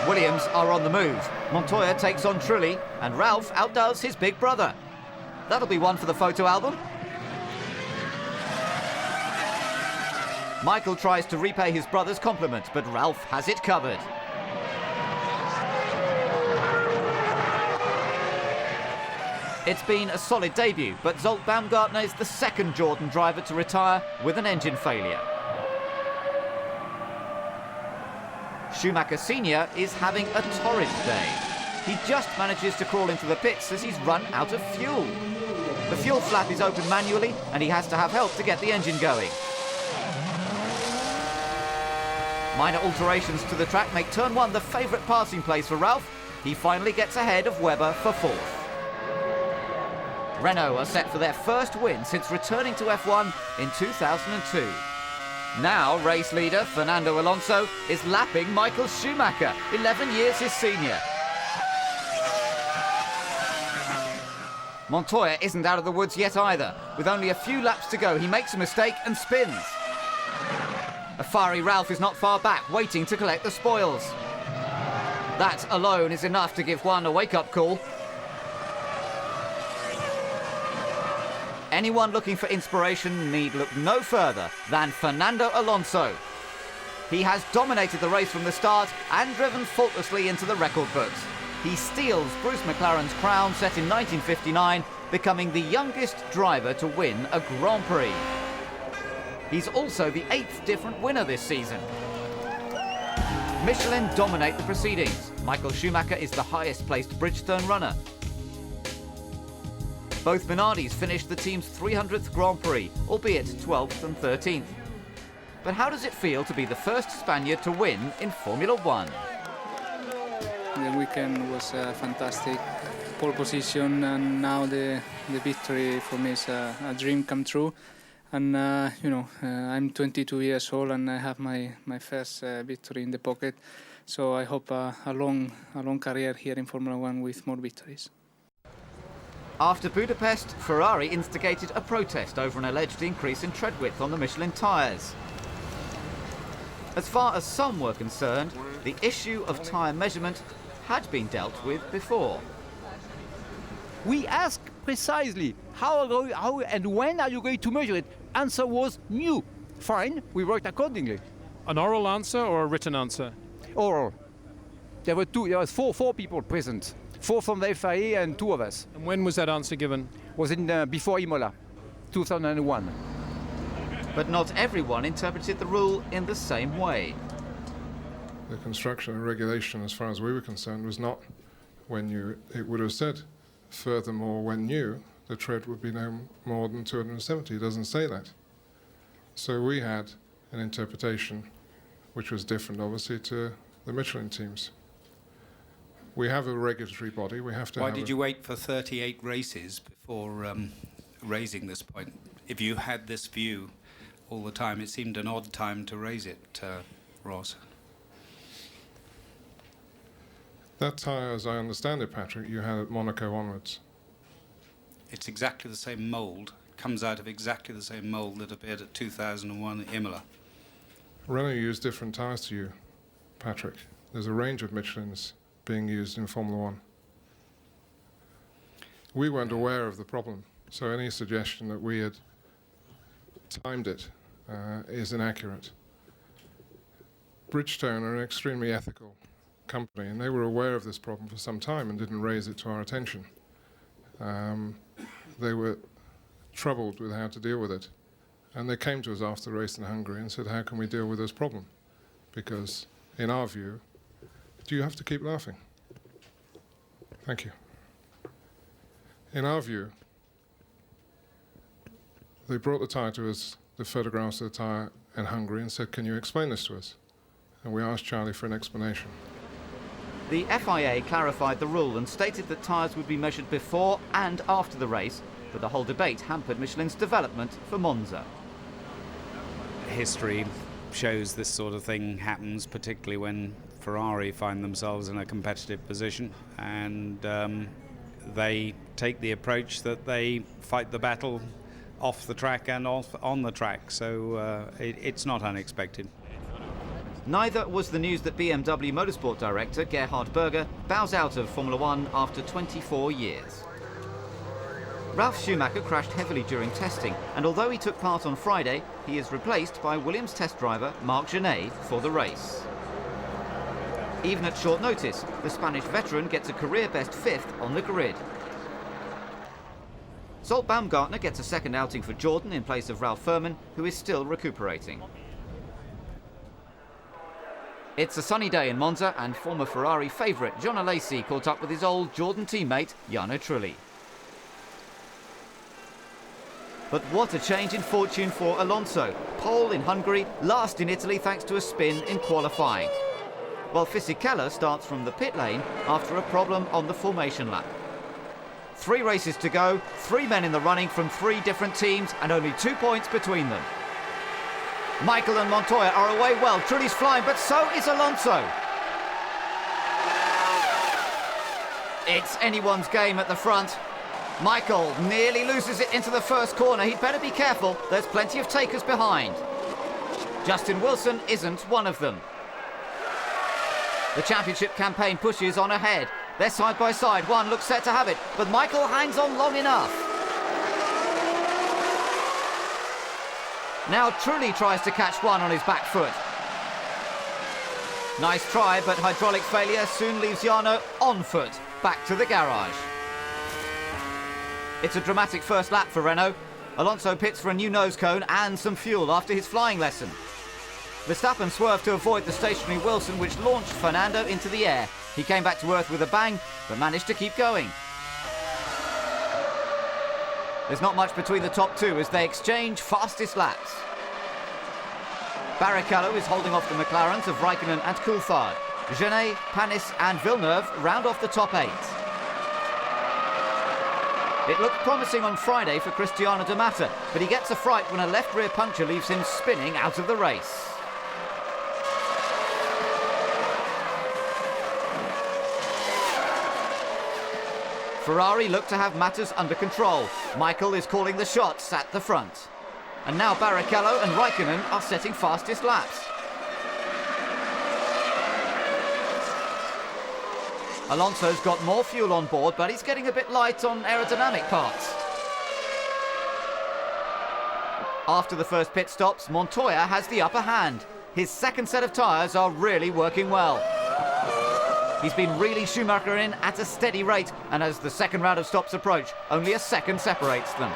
Williams are on the move. Montoya takes on Trulli, and Ralf outdoes his big brother. That'll be one for the photo album. Michael tries to repay his brother's compliment, but Ralf has it covered. It's been a solid debut, but Zsolt Baumgartner is the second Jordan driver to retire with an engine failure. Schumacher Sr. is having a torrid day. He just manages to crawl into the pits as he's run out of fuel. The fuel flap is open manually and he has to have help to get the engine going. Minor alterations to the track make turn 1 the favourite passing place for Ralf. He finally gets ahead of Webber for 4th. Renault are set for their first win since returning to F1 in 2002. Now race leader Fernando Alonso is lapping Michael Schumacher, 11 years his senior. Montoya isn't out of the woods yet either. With only a few laps to go, he makes a mistake and spins. A fiery Ralf is not far back, waiting to collect the spoils. That alone is enough to give Juan a wake-up call. Anyone looking for inspiration need look no further than Fernando Alonso. He has dominated the race from the start and driven faultlessly into the record books. He steals Bruce McLaren's crown set in 1959, becoming the youngest driver to win a Grand Prix. He's also the 8th different winner this season. Michelin dominate the proceedings. Michael Schumacher is the highest placed Bridgestone runner. Both Minardis finished the team's 300th Grand Prix, albeit 12th and 13th. But how does it feel to be the first Spaniard to win in Formula 1? The weekend was fantastic. Pole position, and now the victory for me is a dream come true. And I'm 22 years old and I have my first victory in the pocket. So I hope a long career here in Formula 1 with more victories. After Budapest, Ferrari instigated a protest over an alleged increase in tread width on the Michelin tyres. As far as some were concerned, the issue of tyre measurement had been dealt with before. We asked precisely how and when are you going to measure it? Answer was new. Fine, we worked accordingly. An oral answer or a written answer? Oral. There was four people present. 4 from the FIA and 2 of us. And when was that answer given? Was in before Imola, 2001. But not everyone interpreted the rule in the same way. The construction and regulation, as far as we were concerned, was not when new. It would have said, furthermore, when new, the tread would be no more than 270. It doesn't say that. So we had an interpretation which was different, obviously, to the Michelin teams. We have a regulatory body. We have to. Why did you wait for 38 races before raising this point? If you had this view all the time, it seemed an odd time to raise it, Ross. That tyre, as I understand it, Patrick, you had at Monaco onwards. It's exactly the same mould. Comes out of exactly the same mould that appeared at 2001 at Imola. Renault used different tyres to you, Patrick. There's a range of Michelins being used in Formula 1. We weren't aware of the problem, so any suggestion that we had timed it is inaccurate. Bridgestone are an extremely ethical company, and they were aware of this problem for some time and didn't raise it to our attention. They were troubled with how to deal with it, and they came to us after the race in Hungary and said, how can we deal with this problem? Because, in our view, do you have to keep laughing? Thank you. In our view, they brought the tyre to us, the photographs of the tyre in Hungary, and said, can you explain this to us? And we asked Charlie for an explanation. The FIA clarified the rule and stated that tyres would be measured before and after the race, but the whole debate hampered Michelin's development for Monza. History shows this sort of thing happens, particularly when Ferrari find themselves in a competitive position, and they take the approach that they fight the battle off the track and on the track, so it's not unexpected. Neither was the news that BMW Motorsport director Gerhard Berger bows out of Formula 1 after 24 years. Ralf Schumacher crashed heavily during testing, and although he took part on Friday, he is replaced by Williams test driver Marc Genet for the race. Even at short notice, the Spanish veteran gets a career-best 5th on the grid. Zolt Baumgartner gets a second outing for Jordan in place of Ralph Furman, who is still recuperating. It's a sunny day in Monza, and former Ferrari favourite John Alesi caught up with his old Jordan teammate Jarno Trulli. But what a change in fortune for Alonso. Pole in Hungary, last in Italy thanks to a spin in qualifying. While Fisichella starts from the pit lane after a problem on the formation lap. 3 races to go, 3 men in the running from 3 different teams, and only 2 points between them. Michael and Montoya are away well. Trulli's flying, but so is Alonso. It's anyone's game at the front. Michael nearly loses it into the first corner. He'd better be careful. There's plenty of takers behind. Justin Wilson isn't one of them. The championship campaign pushes on ahead. They're side by side. One looks set to have it, but Michael hangs on long enough. Now Trulli tries to catch one on his back foot. Nice try, but hydraulic failure soon leaves Jarno on foot, back to the garage. It's a dramatic first lap for Renault. Alonso pits for a new nose cone and some fuel after his flying lesson. Verstappen swerved to avoid the stationary Wilson, which launched Fernando into the air. He came back to earth with a bang, but managed to keep going. There's not much between the top two as they exchange fastest laps. Barrichello is holding off the McLarens of Raikkonen and Coulthard. Genet, Panis and Villeneuve round off the top 8. It looked promising on Friday for Cristiano de Mata, but he gets a fright when a left rear puncture leaves him spinning out of the race. Ferrari look to have matters under control. Michael is calling the shots at the front. And now Barrichello and Raikkonen are setting fastest laps. Alonso's got more fuel on board, but he's getting a bit light on aerodynamic parts. After the first pit stops, Montoya has the upper hand. His second set of tyres are really working well. He's been really Schumacher in at a steady rate, and as the second round of stops approach, only a second separates them.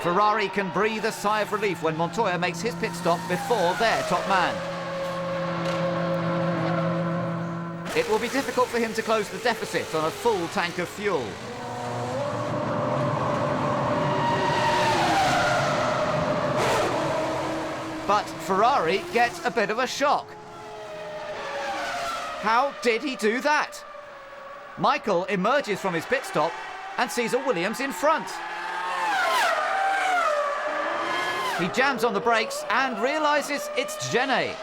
Ferrari can breathe a sigh of relief when Montoya makes his pit stop before their top man. It will be difficult for him to close the deficit on a full tank of fuel. But Ferrari gets a bit of a shock. How did he do that? Michael emerges from his pit stop and sees a Williams in front. He jams on the brakes and realises it's Genet.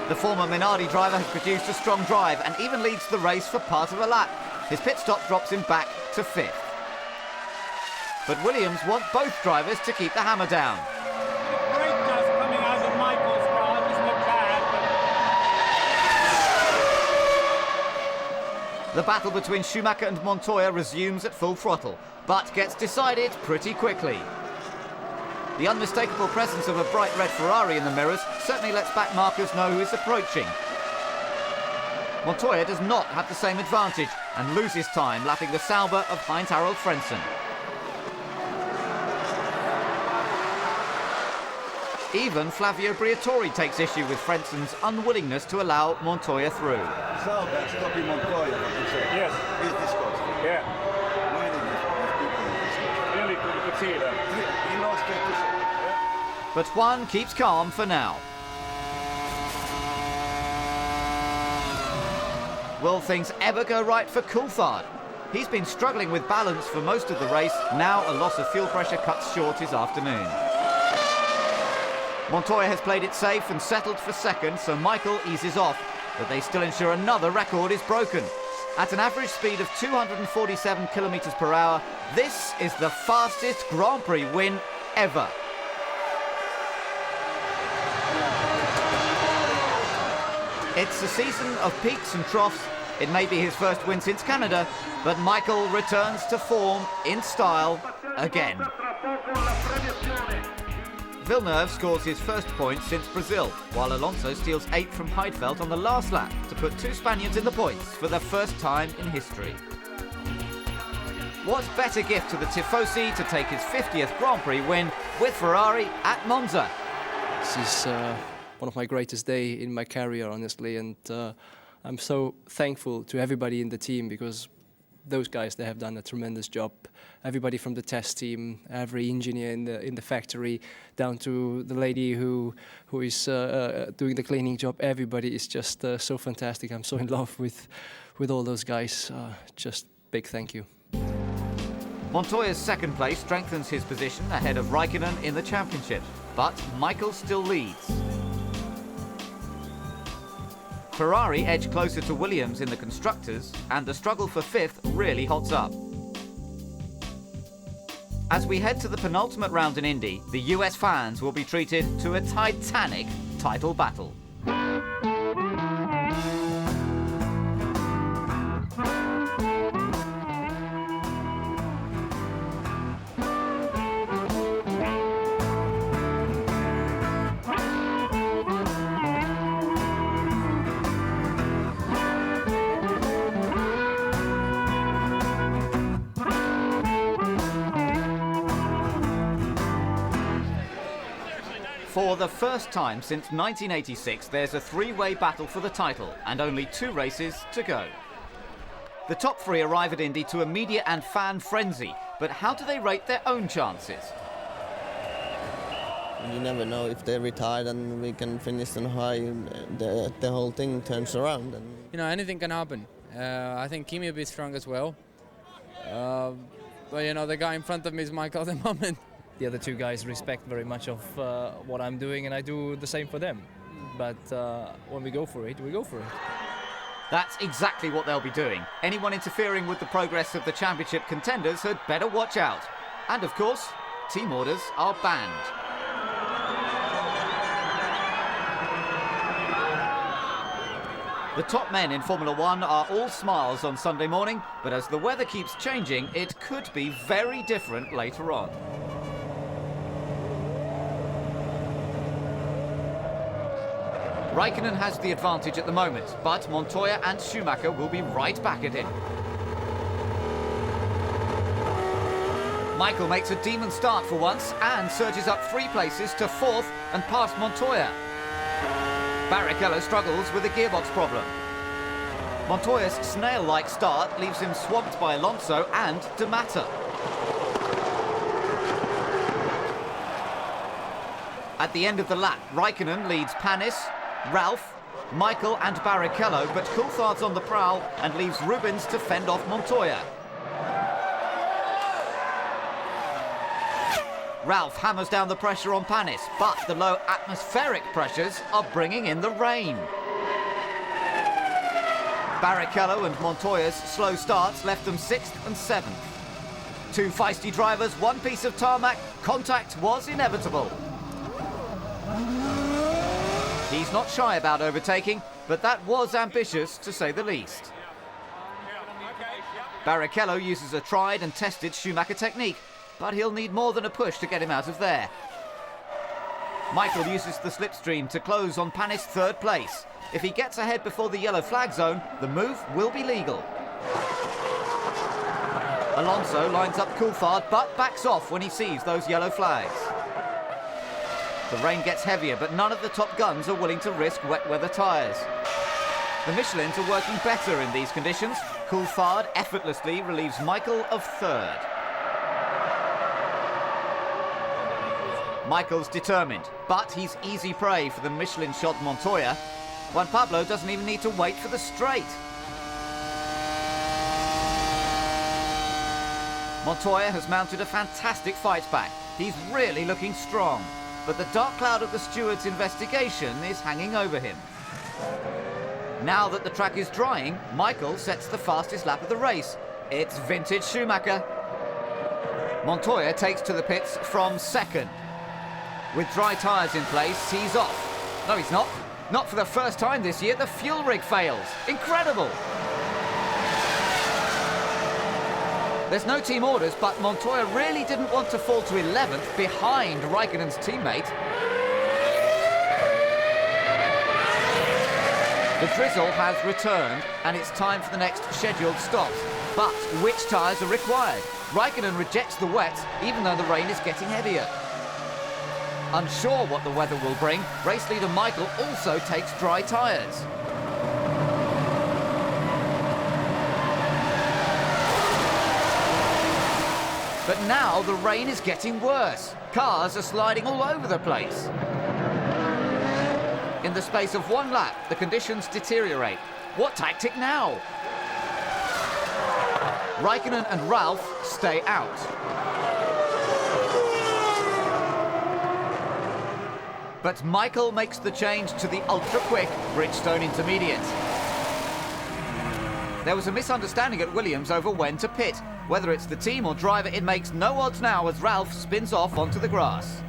The former Minardi driver has produced a strong drive and even leads the race for part of a lap. His pit stop drops him back to 5th. But Williams want both drivers to keep the hammer down. The battle between Schumacher and Montoya resumes at full throttle, but gets decided pretty quickly. The unmistakable presence of a bright red Ferrari in the mirrors certainly lets back markers know who is approaching. Montoya does not have the same advantage and loses time lapping the Sauber of Heinz-Harald Frentzen. Even Flavio Briatore takes issue with Frentzen's unwillingness to allow Montoya through. Sauber stopping Montoya, yes. He's disgusting. Yeah. Really, you could see that. He lost it. But Juan keeps calm for now. Will things ever go right for Coulthard? He's been struggling with balance for most of the race. Now a loss of fuel pressure cuts short his afternoon. Montoya has played it safe and settled for second, so Michael eases off, but they still ensure another record is broken. At an average speed of 247 kilometers per hour, this is the fastest Grand Prix win ever. It's a season of peaks and troughs. It may be his first win since Canada, but Michael returns to form in style again. Villeneuve scores his first point since Brazil, while Alonso steals 8th from Heidfeld on the last lap to put 2 Spaniards in the points for the first time in history. What better gift to the Tifosi to take his 50th Grand Prix win with Ferrari at Monza? This is one of my greatest days in my career, honestly, and I'm so thankful to everybody in the team because those guys, they have done a tremendous job. Everybody from the test team, every engineer in the factory, down to the lady who is doing the cleaning job. Everybody is just so fantastic. I'm so in love with all those guys. Just big thank you. Montoya's second place strengthens his position ahead of Raikkonen in the championship, but Michael still leads. Ferrari edge closer to Williams in the constructors, and the struggle for 5th really hots up. As we head to the penultimate round in Indy, the US fans will be treated to a titanic title battle. For the first time since 1986, there's a three-way battle for the title and only 2 races to go. The top 3 arrive at Indy to a media and fan frenzy, but how do they rate their own chances? You never know if they retire and we can finish on high, the whole thing turns around. And you know, anything can happen. I think Kimi will be strong as well. But you know, the guy in front of me is Michael at the moment. The other 2 guys respect very much of what I'm doing, and I do the same for them. But when we go for it, we go for it. That's exactly what they'll be doing. Anyone interfering with the progress of the championship contenders had better watch out. And of course, team orders are banned. The top men in Formula 1 are all smiles on Sunday morning, but as the weather keeps changing, it could be very different later on. Raikkonen has the advantage at the moment, but Montoya and Schumacher will be right back at him. Michael makes a demon start for once and surges up 3 places to 4th and past Montoya. Barrichello struggles with a gearbox problem. Montoya's snail-like start leaves him swamped by Alonso and De Mata. At the end of the lap, Raikkonen leads Panis, Ralph, Michael and Barrichello, but Coulthard's on the prowl and leaves Rubens to fend off Montoya. Ralph hammers down the pressure on Panis, but the low atmospheric pressures are bringing in the rain. Barrichello and Montoya's slow starts left them 6th and 7th. 2 feisty drivers, 1 piece of tarmac, contact was inevitable. He's not shy about overtaking, but that was ambitious to say the least. Barrichello uses a tried and tested Schumacher technique, but he'll need more than a push to get him out of there. Michael uses the slipstream to close on Panis' 3rd place. If he gets ahead before the yellow flag zone, the move will be legal. Alonso lines up Coulthard, but backs off when he sees those yellow flags. The rain gets heavier, but none of the top guns are willing to risk wet weather tyres. The Michelins are working better in these conditions. Coulthard effortlessly relieves Michael of 3rd. Michael's determined, but he's easy prey for the Michelin-shod Montoya. Juan Pablo doesn't even need to wait for the straight. Montoya has mounted a fantastic fight back. He's really looking strong. But the dark cloud of the steward's investigation is hanging over him. Now that the track is drying, Michael sets the fastest lap of the race. It's vintage Schumacher. Montoya takes to the pits from 2nd. With dry tyres in place, he's off. No, he's not. Not for the first time this year, the fuel rig fails. Incredible! There's no team orders, but Montoya really didn't want to fall to 11th behind Raikkonen's teammate. The drizzle has returned, and it's time for the next scheduled stops. But which tyres are required? Raikkonen rejects the wet, even though the rain is getting heavier. Unsure what the weather will bring, race leader Michael also takes dry tyres. But now the rain is getting worse. Cars are sliding all over the place. In the space of 1 lap, the conditions deteriorate. What tactic now? Raikkonen and Ralph stay out. But Michael makes the change to the ultra-quick Bridgestone Intermediate. There was a misunderstanding at Williams over when to pit. Whether it's the team or driver, it makes no odds now as Ralph spins off onto the grass.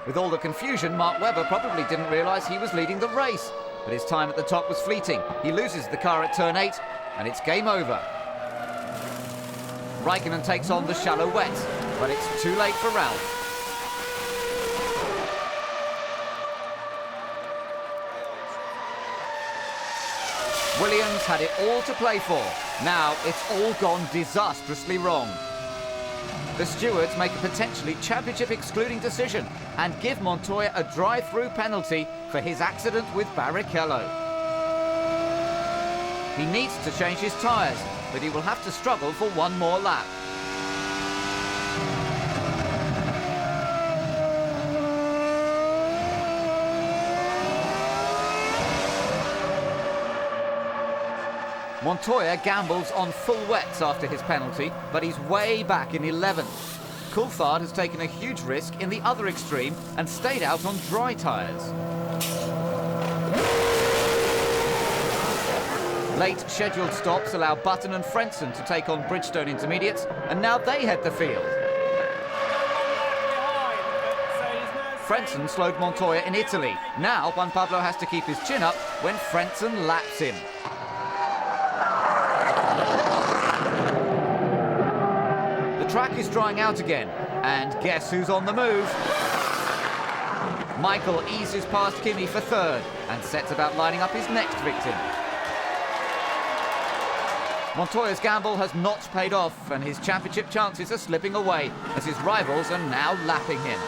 With all the confusion, Mark Webber probably didn't realise he was leading the race, but his time at the top was fleeting. He loses the car at turn 8, and it's game over. Raikkonen takes on the shallow wet, but it's too late for Ralph. Williams had it all to play for. Now it's all gone disastrously wrong. The stewards make a potentially championship-excluding decision and give Montoya a drive-through penalty for his accident with Barrichello. He needs to change his tyres, but he will have to struggle for one more lap. Montoya gambles on full wets after his penalty, but he's way back in 11th. Coulthard has taken a huge risk in the other extreme and stayed out on dry tyres. Late scheduled stops allow Button and Frentzen to take on Bridgestone intermediates, and now they head the field. Frentzen slowed Montoya in Italy. Now Juan Pablo has to keep his chin up when Frentzen laps him. The track is drying out again, and guess who's on the move? Michael eases past Kimi for third and sets about lining up his next victim. Montoya's gamble has not paid off, and his championship chances are slipping away as his rivals are now lapping him.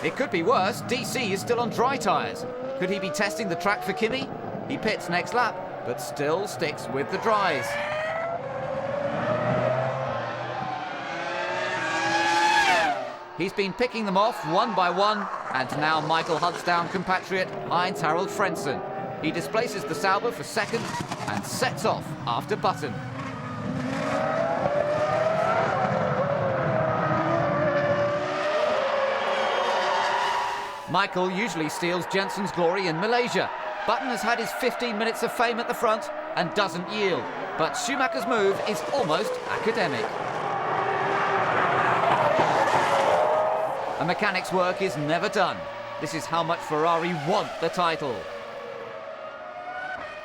It could be worse. DC is still on dry tyres. Could he be testing the track for Kimi? He pits next lap, but still sticks with the dries. He's been picking them off one by one, and now Michael hunts down compatriot Heinz-Harald Frentzen. He displaces the Sauber for second and sets off after Button. Michael usually steals Jensen's glory in Malaysia. Button has had his 15 minutes of fame at the front and doesn't yield. But Schumacher's move is almost academic. A mechanic's work is never done. This is how much Ferrari want the title.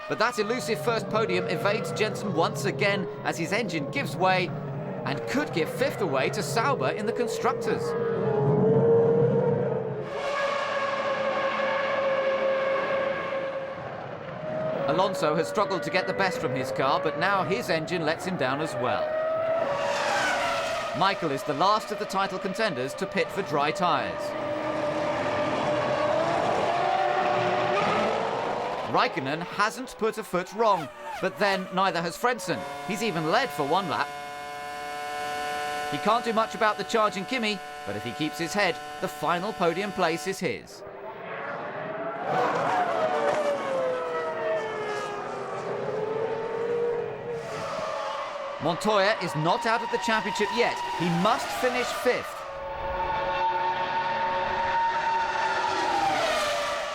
But that elusive first podium evades Jensen once again as his engine gives way and could give fifth away to Sauber in the Constructors. Alonso has struggled to get the best from his car, but now his engine lets him down as well. Michael is the last of the title contenders to pit for dry tyres. Raikkonen hasn't put a foot wrong, but then neither has Frentzen. He's even led for one lap. He can't do much about the charging Kimi, but if he keeps his head, the final podium place is his. Montoya is not out of the championship yet. He must finish fifth.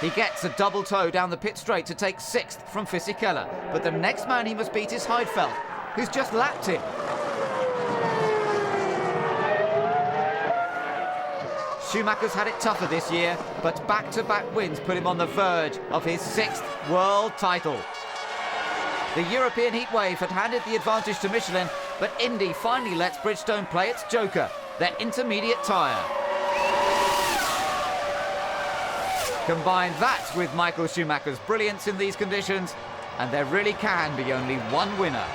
He gets a double toe down the pit straight to take sixth from Fisichella, but the next man he must beat is Heidfeld, who's just lapped him. Schumacher's had it tougher this year, but back-to-back wins put him on the verge of his 6th world title. The European heatwave had handed the advantage to Michelin, but Indy finally lets Bridgestone play its joker, their intermediate tyre. Combine that with Michael Schumacher's brilliance in these conditions, and there really can be only one winner.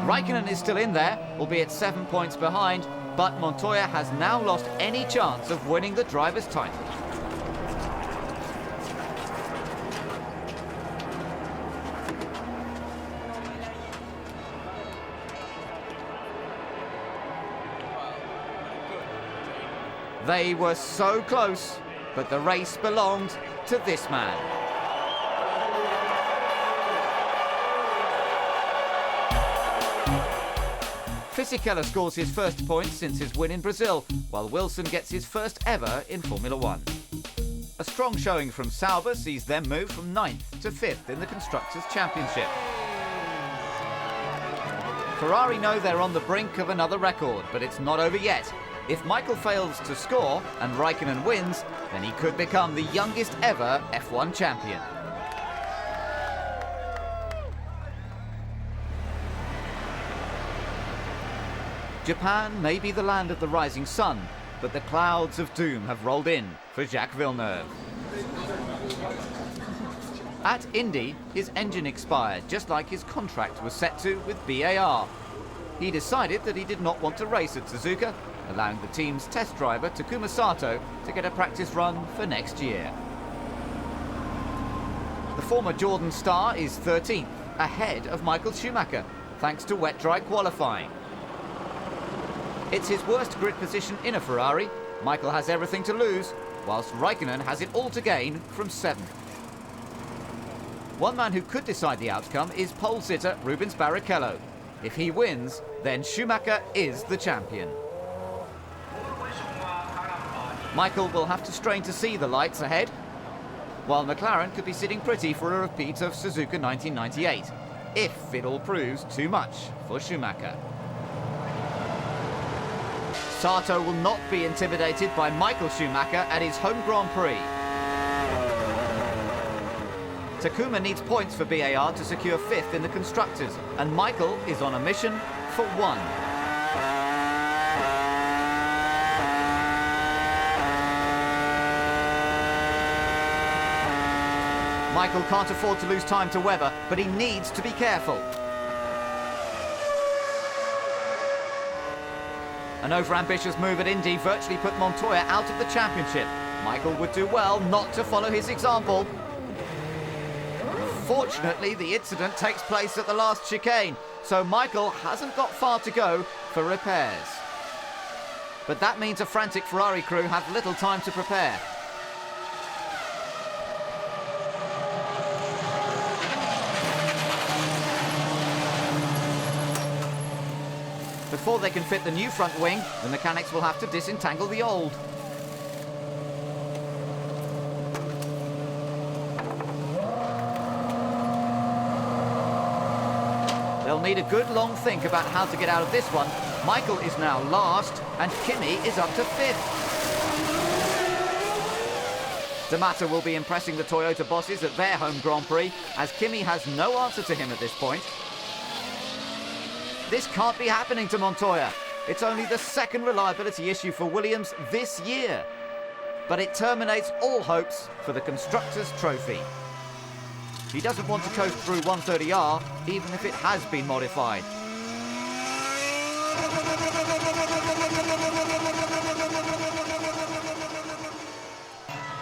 Raikkonen is still in there, albeit 7 points behind, but Montoya has now lost any chance of winning the driver's title. They were so close, but the race belonged to this man. Fisichella scores his first point since his win in Brazil, while Wilson gets his first ever in Formula 1. A strong showing from Sauber sees them move from 9th to 5th in the Constructors' Championship. Ferrari know they're on the brink of another record, but it's not over yet. If Michael fails to score and Raikkonen wins, then he could become the youngest ever F1 champion. Japan may be the land of the rising sun, but the clouds of doom have rolled in for Jacques Villeneuve. At Indy, his engine expired, just like his contract was set to with BAR. He decided that he did not want to race at Suzuka, allowing the team's test driver Takuma Sato to get a practice run for next year. The former Jordan star is 13th, ahead of Michael Schumacher, thanks to wet-dry qualifying. It's his worst grid position in a Ferrari. Michael has everything to lose, whilst Raikkonen has it all to gain from 7th. One man who could decide the outcome is pole sitter Rubens Barrichello. If he wins, then Schumacher is the champion. Michael will have to strain to see the lights ahead, while McLaren could be sitting pretty for a repeat of Suzuka 1998, if it all proves too much for Schumacher. Sato will not be intimidated by Michael Schumacher at his home Grand Prix. Takuma needs points for BAR to secure 5th in the Constructors, and Michael is on a mission for 1. Michael can't afford to lose time to Webber, but he needs to be careful. An overambitious move at Indy virtually put Montoya out of the championship. Michael would do well not to follow his example. Fortunately, the incident takes place at the last chicane, so Michael hasn't got far to go for repairs. But that means a frantic Ferrari crew have little time to prepare. Before they can fit the new front wing, the mechanics will have to disentangle the old. They'll need a good long think about how to get out of this one. Michael is now last, and Kimi is up to 5th. D'Amato will be impressing the Toyota bosses at their home Grand Prix, as Kimi has no answer to him at this point. This can't be happening to Montoya. It's only the 2nd reliability issue for Williams this year. But it terminates all hopes for the Constructors' Trophy. He doesn't want to coast through 130R, even if it has been modified.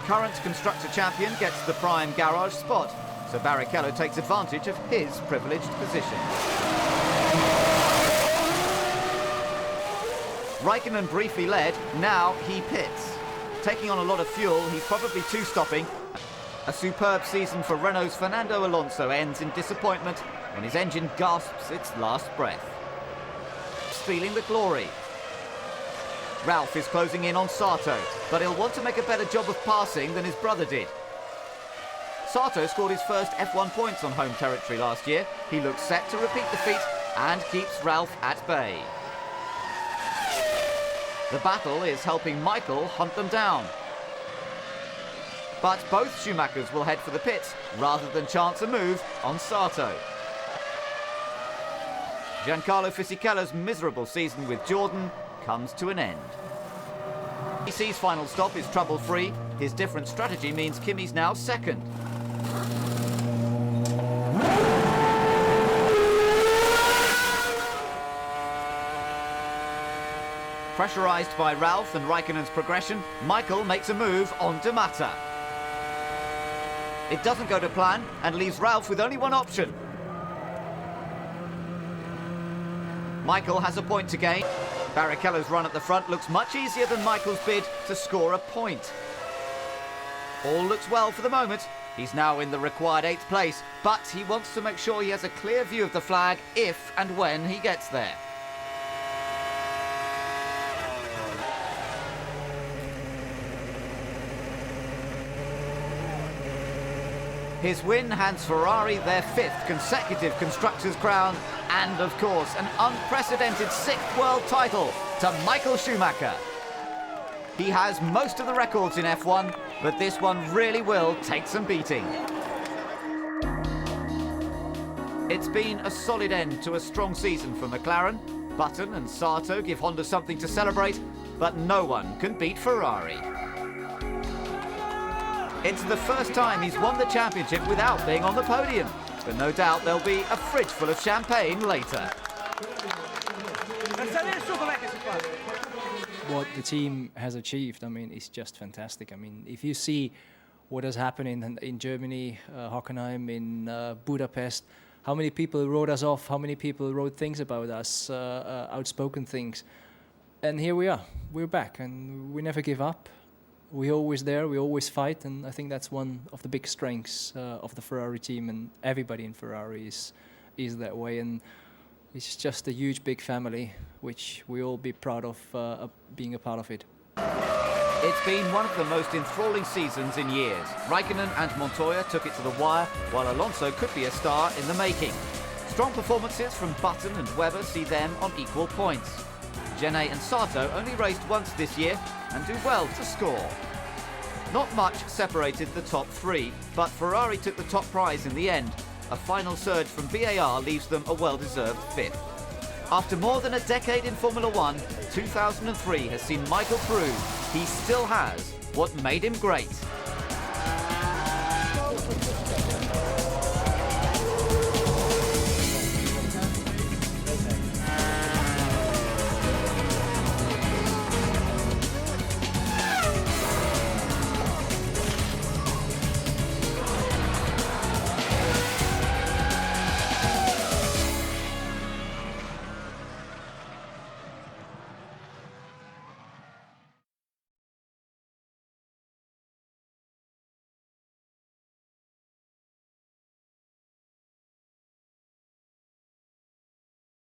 Current Constructor champion gets the prime garage spot, so Barrichello takes advantage of his privileged position. Raikkonen briefly led, now he pits. Taking on a lot of fuel, he's probably two-stopping. A superb season for Renault's Fernando Alonso ends in disappointment when his engine gasps its last breath. Stealing the glory. Ralph is closing in on Sato, but he'll want to make a better job of passing than his brother did. Sato scored his first F1 points on home territory last year. He looks set to repeat the feat and keeps Ralph at bay. The battle is helping Michael hunt them down. But both Schumachers will head for the pits rather than chance a move on Sato. Giancarlo Fisichella's miserable season with Jordan comes to an end. PC's final stop is trouble-free. His different strategy means Kimi's now 2nd. Pressurised by Ralph and Raikkonen's progression, Michael makes a move on D'Amato. It doesn't go to plan and leaves Ralph with only one option. Michael has a point to gain. Barrichello's run at the front looks much easier than Michael's bid to score a point. All looks well for the moment. He's now in the required 8th place, but he wants to make sure he has a clear view of the flag if and when he gets there. His win hands Ferrari their 5th consecutive Constructors' crown and, of course, an unprecedented 6th world title to Michael Schumacher. He has most of the records in F1, but this one really will take some beating. It's been a solid end to a strong season for McLaren. Button and Sato give Honda something to celebrate, but no one can beat Ferrari. It's the first time he's won the championship without being on the podium, but no doubt there'll be a fridge full of champagne later. What the team has achieved, I mean, is just fantastic. I mean, if you see what has happened in Germany, Hockenheim, in Budapest, how many people wrote us off, how many people wrote things about us, outspoken things. And here we are, we're back, and we never give up. We're always there, we always fight, and I think that's one of the big strengths of the Ferrari team, and everybody in Ferrari is that way. And it's just a huge, big family, which we all be proud of being a part of it. It's been one of the most enthralling seasons in years. Raikkonen and Montoya took it to the wire, while Alonso could be a star in the making. Strong performances from Button and Webber see them on equal points. Gene and Sato only raced once this year and do well to score. Not much separated the top 3, but Ferrari took the top prize in the end. A final surge from VAR leaves them a well-deserved 5th. After more than a decade in Formula 1, 2003 has seen Michael prove he still has what made him great.